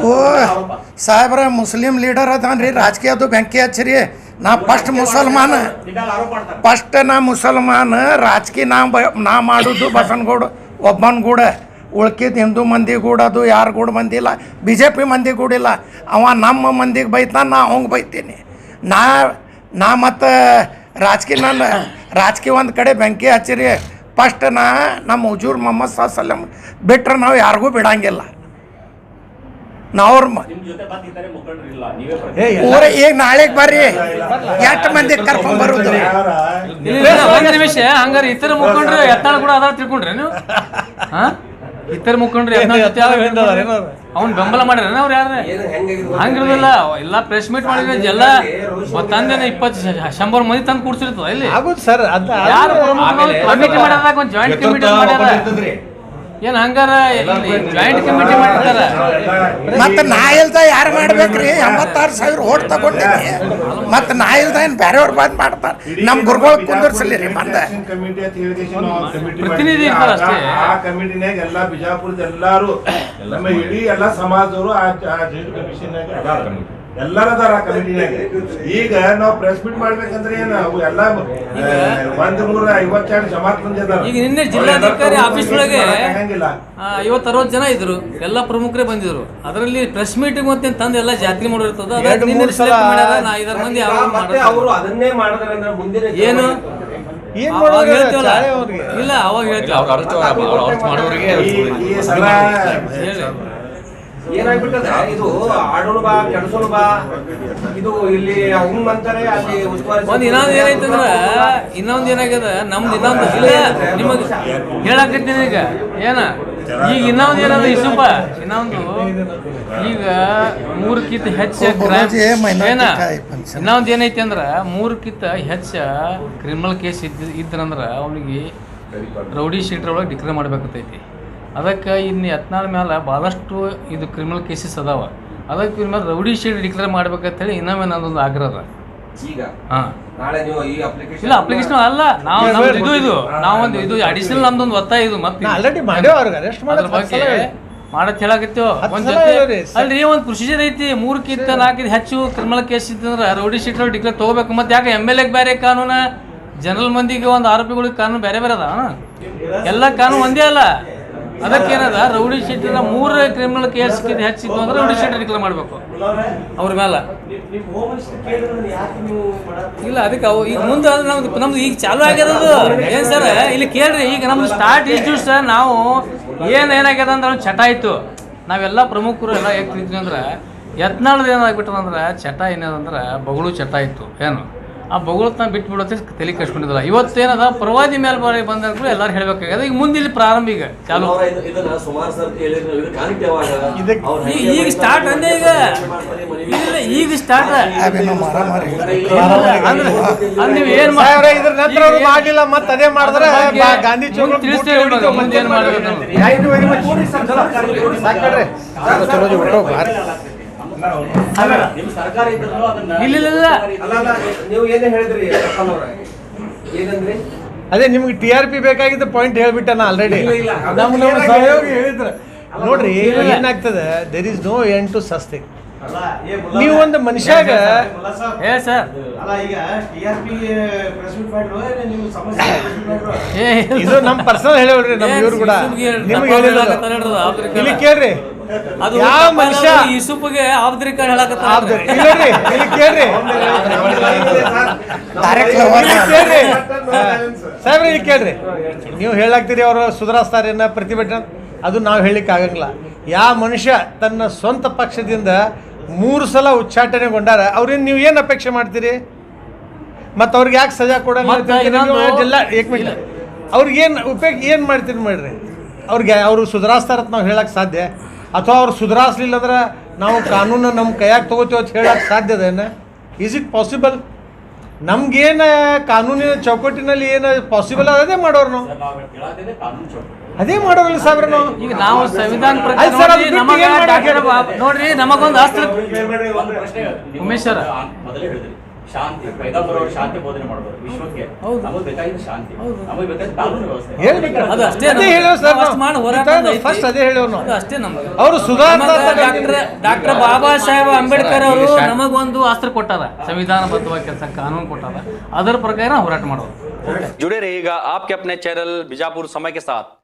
ಓ ಸಾಹೇಬ್ರ, ಮುಸ್ಲಿಂ ಲೀಡರ್ ಅದಾನ್ರಿ, ರಾಜಕೀಯದು ಬೆಂಕಿ ಹಚ್ಚಿರಿ. ನಾ ಫಸ್ಟ್ ಮುಸಲ್ಮಾನ, ರಾಜಕೀಯ ನಾ ಮಾಡೋದು ಬಸವನಗೌಡ ಒಬ್ಬನ ಕೂಡ. ಉಳ್ಕಿದ ಹಿಂದೂ ಮಂದಿ ಕೂಡ ಅದು ಯಾರು ಕೂಡ ಬಂದಿಲ್ಲ, BJP ಮಂದಿ ಕೂಡ ಇಲ್ಲ. ಅವ ನಮ್ಮ ಮಂದಿಗೆ ಬೈತಾನ, ನಾ ಅವಂಗೆ ಬೈತೀನಿ. ನಾ ಮತ್ತು ರಾಜಕೀಯ ಒಂದು ಕಡೆ ಬೆಂಕಿ ಹಚ್ಚಿರಿ. ಫಸ್ಟ್ ನಮ್ಮ ಹುಜೂರ್ ಮೊಹಮ್ಮದ್ ಸಲ್ಲಲ್ಲಾಹು ಅಲೈಹಿ ವಸಲ್ಲಂ ಬಿಟ್ರೆ ನಾವು ಯಾರಿಗೂ ಬಿಡಂಗಿಲ್ಲ. ನಾವು ಈಗ ನಾಳೆಗೆ ಬರ್ರಿ, ಎಷ್ಟು ಮಂದಿ ಕರ್ಕೊಂಡ್ ಬರುದು. ಒಂದು ನಿಮಿಷ, ಹಂಗಾರೆ ಇತರ ಮುಖಂಡ್ರು ಎತ್ತಾಳ ಕೂಡ ಅದಾರ ತಿಳ್ಕೊಂಡ್ರೆ ನೀವು? ಇತರ ಮುಖಂಡ್ರು ಅವ್ನು ಬೆಂಬಲ ಮಾಡ್ಯಾರ ಅವ್ರು ಯಾರ? ಹಂಗಿರೋದಿಲ್ಲ, ಎಲ್ಲ ಪ್ರೆಸ್ ಮೀಟ್ ಮಾಡಿದ್ರೆ ಎಲ್ಲ ತಂದೇನೆ 100 ಮಂದಿ ತಂದು ಕೂಡ್ಸಿರ್ತದ ಇಲ್ಲಿ. ಆಗುದು ಸರ್, ಯಾರು ಕಮಿಟಿ ಮಾಡ್ಯಾರ, ಒಂದು ಜಾಯಿಂಟ್ ಕಮಿಟಿ ಮಾಡ್ಯಾರ. ಏನ್ ಹಂಗಾರ ಜಾಯಿಂಟ್ ಕಮಿಟಿ ಮಾಡಿರ್ತಾರ? ಮತ್ತೆ ನಾ ಇಲ್ದ ಯಾರು ಮಾಡ್ಬೇಕ್ರಿ? 86,000 ಓಟ್ ತಗೊಂಡಿನಿ. ಮತ್ತೆ ನಾ ಇಲ್ದ ಏನು ಬೇರೆಯವ್ರು ಬಂದ್ ಮಾಡ್ತಾರ? ನಮ್ಮ ಗುರುಗಳು ಕುಂದರ್ಸಲಿ ರೀ. ಬಂದ ಪ್ರತಿನಿಧಿ ಇರ್ತಾರ ಅಷ್ಟೇ. ಆ ಕಮಿಟಿನಾಗ ಎಲ್ಲ ಬಿಜಾಪುರದ ಎಲ್ಲಾರು, ನಮ್ಮ ಇಡೀ ಎಲ್ಲ ಸಮಾಜದವರು ಆ ಕಮಿಷನ್ ಎಲ್ಲರದಾರ ಆ ಕಮಿಟಿನಾಗ. ಈಗ ನಾವು ಪ್ರೆಸ್ ಮೀಟ್ ಮಾಡ್ಬೇಕಂದ್ರೆ ಏನು ಎಲ್ಲ 152 ಜಮಾತ್ ಮಂದಿ ಅದಾರ. ಈಗ ನಿನ್ನೆ ಜಿಲ್ಲಾಧಿಕಾರಿ ಆಫೀಸ್ ಒಳಗೆ 50-60 ಜನ ಇದ್ರು, ಎಲ್ಲ ಪ್ರಮುಖರೇ ಬಂದಿದ್ರು. ಅದರಲ್ಲಿ ಪ್ರೆಸ್ ಮೀಟಿಂಗ್ ಮತ್ತೆ ತಂದು ಎಲ್ಲ ಜಾತ್ರೆ ಮಾಡಿರ್ತದ. ಮಂದಿ ಅವರು ಅದನ್ನೇ ಮಾಡಿದ್ರೆ ಮುಂದಿನ ಏನು ಹೇಳ್ತೀವಲ್ಲ, ಇಲ್ಲ ಅವಾಗ ಹೇಳ್ತೀವಿ. ಏನಾಗ್ಬಿಟ್ಟದ ಇದು ಆಡೋಣ ಬಾ ಕೆಡಸೋಣ ಬಾ, ಇದು ಇಲ್ಲಿ ಅವ್ನು ಅಂತಾರೆ, ಅಲ್ಲಿ ಒಂದ್ ಇನ್ನೊಂದು ಏನಾಯ್ತಂದ್ರ, ಇನ್ನೊಂದು ಏನಾಗ್ಯದ ನಮ್ದು ಇನ್ನೊಂದು ಇಲ್ಲ ನಿಮಗ್ ಹೇಳಾಕತ್ತೀನಿ ಈಗ. ಏನ ಈಗ ಇನ್ನೊಂದು ಏನದ ಇಸುಪ, ಇನ್ನೊಂದು ಈಗ 3ಕ್ಕಿಂತ ಹೆಚ್ಚು ಏನ ಇನ್ನೊಂದು ಏನೈತಿ ಅಂದ್ರ 3ಕ್ಕಿಂತ ಹೆಚ್ಚ ಕ್ರಿಮಿನಲ್ ಕೇಸ್ ಇದ್ರಂದ್ರ ಅವ್ನಿಗೆ ರೌಡಿ ಶೀಟರ್ ಒಳಗೆ ಡಿಕ್ಲೇರ್ ಮಾಡ್ಬೇಕಾಗ್ತೈತಿ. ಅದಕ್ಕೆ ಇನ್ನು ಯತ್ನಾಳ್ ಮೇಲೆ ಭಾಳಷ್ಟು ಇದು ಕ್ರಿಮಿನಲ್ ಕೇಸಸ್ ಅದಾವ. ಅದಕ್ಕೆ ಇವ್ರ ಮೇಲೆ ರೌಡಿ ಶೀಟ್ ಡಿಕ್ಲೇರ್ ಮಾಡ್ಬೇಕಂತೇಳಿ ಇನ್ನೊಮ್ಮೆ ನನ್ನೊಂದು ಆಗ್ರಹ ಅದ. ಈಗ ಹಾಂ ನಾಳೆ ನೀವು ಈ ಅಪ್ಲಿಕೇಶನ್ ಇಲ್ಲ ಅಪ್ಲಿಕೇಶನ್ ಅಲ್ಲ, ನಾವು ನಮ್ದು ನಾವೊಂದು ಇದು ಅಡಿಷನಲ್ ನಮ್ದೊಂದು ಒತ್ತಾಯ ಇದು ಮತ್ತೆ ಆಲ್ರೆಡಿ ಮಾಡ್ಯಾವ ಅವ್ರಿಗೆ ಅರೆಸ್ಟ್ ಅದ್ರ ಬಗ್ಗೆ ಮಾಡತ್ ಹೇಳಾಕತ್ತೀವ. ಒಂದ್ ಜೊತೆ ಅಲ್ರಿ ಒಂದು ಪ್ರೊಸೀಜರ್ ಐತಿ, 3ಕ್ಕಿಂತ 4 ಹೆಚ್ಚು ಕ್ರಿಮಿನಲ್ ಕೇಸ್ ಇತ್ತಂದ್ರೆ ರೌಡಿ ಶೀಟ್ ಡಿಕ್ಲೇರ್ ತಗೋಬೇಕು. ಮತ್ತೆ ಯಾಕೆ MLA ಬೇರೆ ಕಾನೂನು, ಜನರಲ್ ಮಂದಿಗೆ ಒಂದು ಆರೋಪಿಗಳಿಗೆ ಕಾನೂನು ಬೇರೆ ಬೇರೆ ಅದ, ಎಲ್ಲ ಕಾನೂನು ಒಂದೇ ಅಲ್ಲ. ಅದಕ್ಕೇನದ ರೌಡಿ ಶೀಟ್ 3 ಕ್ರಿಮಿನಲ್ ಕೇಸ್ ಹೆಚ್ಚಿತ್ತು ಅಂದ್ರೆ ರೌಡಿ ಶೀಟ್ ಡಿಕ್ಲೇರ್ ಮಾಡಬೇಕು ಅವ್ರ ಮೇಲೆ. ಇಲ್ಲ ಅದಕ್ಕೆ ಅವು ಈಗ ಮುಂದೆ ನಮ್ದು ಈಗ ಚಾಲು ಆಗ್ಯದ ಏನು ಸರ್, ಇಲ್ಲಿ ಕೇಳ್ರಿ. ಈಗ ನಮ್ದು ಸ್ಟಾರ್ಟ್ ಇಷ್ಟು ಸರ್, ನಾವು ಏನಾಗ್ಯದ ಅಂದ್ರೆ ಒಂದು ಚಟ ಆಯಿತು. ನಾವೆಲ್ಲ ಪ್ರಮುಖರು ಎಲ್ಲ ಹೇಗೆ ತಿಳ್ತೀವಿ ಅಂದ್ರೆ ಯತ್ನಾಳದ ಏನಾಗ್ಬಿಟ್ಟದಂದ್ರೆ ಚಟ ಏನದಂದ್ರೆ ಬಗಳು ಚಟ ಇತ್ತು. ಏನು ಆ ಬಗಳನ್ನ ಬಿಟ್ಬಿಡೋತ್ತೆ ತಲೆ ಕಟ್ಕೊಂಡಿದ್ದಲ್ಲ. ಇವತ್ತೇನದ ಪ್ರವಾದಿ ಮೇಲೆ ಬಂದಾಗ ಎಲ್ಲರೂ ಹೇಳ್ಬೇಕಾಗ್ಯದ. ಈಗ ಮುಂದೆ ಇಲ್ಲಿ ಪ್ರಾರಂಭ ಈಗ ಚಾಲು ಈಗ ಸ್ಟಾರ್ಟ್ ಅಂದೇ ಈಗ ಇಲ್ಲ ಈಗ ಸ್ಟಾರ್ಟ್ ನೀವು ಏನು ಇದ್ರ ನಂತರ ಅವ್ರು ಮಾಡಲಿಲ್ಲ ಮತ್ತೆ ಅದೇ ಮಾಡಿದ್ರೆ ಗಾಂಧಿ ಚೌಕ ತಿಳಿಸ್ತೇವೆ ಮುಂದೆ ಏನು ಮಾಡಬೇಕು. ನಿಮ್ಮ ಸರ್ಕಾರ ಇದ್ರೂ ಅದನ್ನ ಇಲ್ಲ ಅಲ್ಲ ನೀವು ಏನೇ ಹೇಳಿದ್ರಿ ಏನಂದ್ರಿ? ಅದೇ ನಿಮ್ಗೆ TRP ಬೇಕಾಗಿದ್ದ ಪಾಯಿಂಟ್ ಹೇಳ್ಬಿಟ್ಟನ ಆಲ್ರೆಡಿ. ನಮ್ಮ ಸಹಯೋಗಿ ಹೇಳಿದ್ರು ನೋಡ್ರಿ ಏನಾಗ್ತದೆ, there is no end to such thing. ನೀವು ಒಂದು ಮನುಷ್ಯಾಗ ಹೇಳಿ ಸರ್, ಇದು ನಮ್ಮ ಪರ್ಸನಲ್ ಹೇಳೋಡ್ರಿ, ನಮ್ಮ ಇವ್ರು ಕೂಡ ನಿಮ್ಗೆ ಹೇಳಿಲ್ಲ. ಇಲ್ಲಿ ಕೇಳ್ರಿ, ಅದು ಯಾವ ಮನುಷ್ಯ ಯೂಸುಫ್ಗೆ ಆಬ್ದ್ರಿಕ ಹೇಳಕತ್ತಾರ. ಇಲ್ಲಿ ಕೇಳ್ರಿ ಸಾಹೇಬ್ರೆ, ಇಲ್ಲಿ ಕೇಳ್ರಿ. ನೀವು ಹೇಳಾಕ್ತೀರಿ ಅವರು ಸುಧಾರಿಸ್ತಾರೇನ ಪ್ರತಿಭಟನೆ, ಅದು ನಾವು ಹೇಳಲಿಕ್ಕೆ ಆಗಂಗಿಲ್ಲ. ಯಾವ ಮನುಷ್ಯ ತನ್ನ ಸ್ವಂತ ಪಕ್ಷದಿಂದ 3 ಸಲ ಉಚ್ಚಾಟನೆಗೊಂಡಾರ ಅವ್ರೇನು ನೀವು ಏನು ಅಪೇಕ್ಷೆ ಮಾಡ್ತೀರಿ? ಮತ್ತು ಅವ್ರಿಗೆ ಯಾಕೆ ಸಜಾ ಕೊಡಂಗಿಲ್ಲ? ಅವ್ರಿಗೇನು ಉಪಯೋಗ ಏನು ಮಾಡ್ತೀರಿ ಮಾಡ್ರಿ? ಅವ್ರಿಗೆ ಅವರು ಸುಧಾರಿಸ್ತಾರಂತ ನಾವು ಹೇಳಕ್ಕೆ ಸಾಧ್ಯ? ಅಥವಾ ಅವ್ರು ಸುಧಾರಿಸ್ಲಿಲ್ಲ ಅಂದ್ರೆ ನಾವು ಕಾನೂನು ನಮ್ಮ ಕೈಯಾಗ ತೊಗೋತೀವಿ ಅಂತ ಹೇಳಕ್ಕೆ ಸಾಧ್ಯದೇನ? Is it possible? ನಮ್ಗೇನು ಕಾನೂನಿನ ಚೌಕಟ್ಟಿನಲ್ಲಿ ಏನು ಪಾಸಿಬಲ್ ಅದೇ ಮಾಡೋರು ನಾವು, ಅದೇ ಮಾಡೋರಲ್ಲ ಸಾಬ್ರ ನಾವು. ಈಗ ನಾವು ಸಂವಿಧಾನ ನೋಡ್ರಿ ನಮಗೊಂದು ಆಸ್ತಿ ಉಮೇಶ್ ಸರ್ ಮೊದಲೇ ಹೇಳಿದ್ರಿ ಶಾಂತಿ, ಪೈಗಂಬರ್ ಅವರು ಶಾಂತಿ ಬೋಧನೆ ಮಾಡಬಹುದು ವಿಶ್ವಕ್ಕೆ. ನಮಗೆ ಬೇಕಾಗಿದ್ದು ಶಾಂತಿ, ನಮಗೆ ಬೇಕಾದ ಕಾನೂನು ವ್ಯವಸ್ಥೆ. ಅದು ಅಷ್ಟೇ ಅದೇ ಹೇಳೋರು ನಾವು. ಅಷ್ಟೇ ನಮ್ಗೆ ಅವರು ಡಾಕ್ಟರ್ ಬಾಬಾ ಸಾಹೇಬ್ ಅಂಬೇಡ್ಕರ್ ಅವರು ನಮಗೊಂದು ಅಸ್ತ್ರ ಕೊಟ್ಟಾರ, ಸಂವಿಧಾನಬದ್ಧವಾಗಿ ಕೆಲಸ ಕಾನೂನು ಕೊಟ್ಟಾರ, ಅದರ ಪ್ರಕಾರ ಹೋರಾಟ ಮಾಡೋದು. जुड़े रहिएगा आपके अपने चैनल बीजापुर समय के साथ।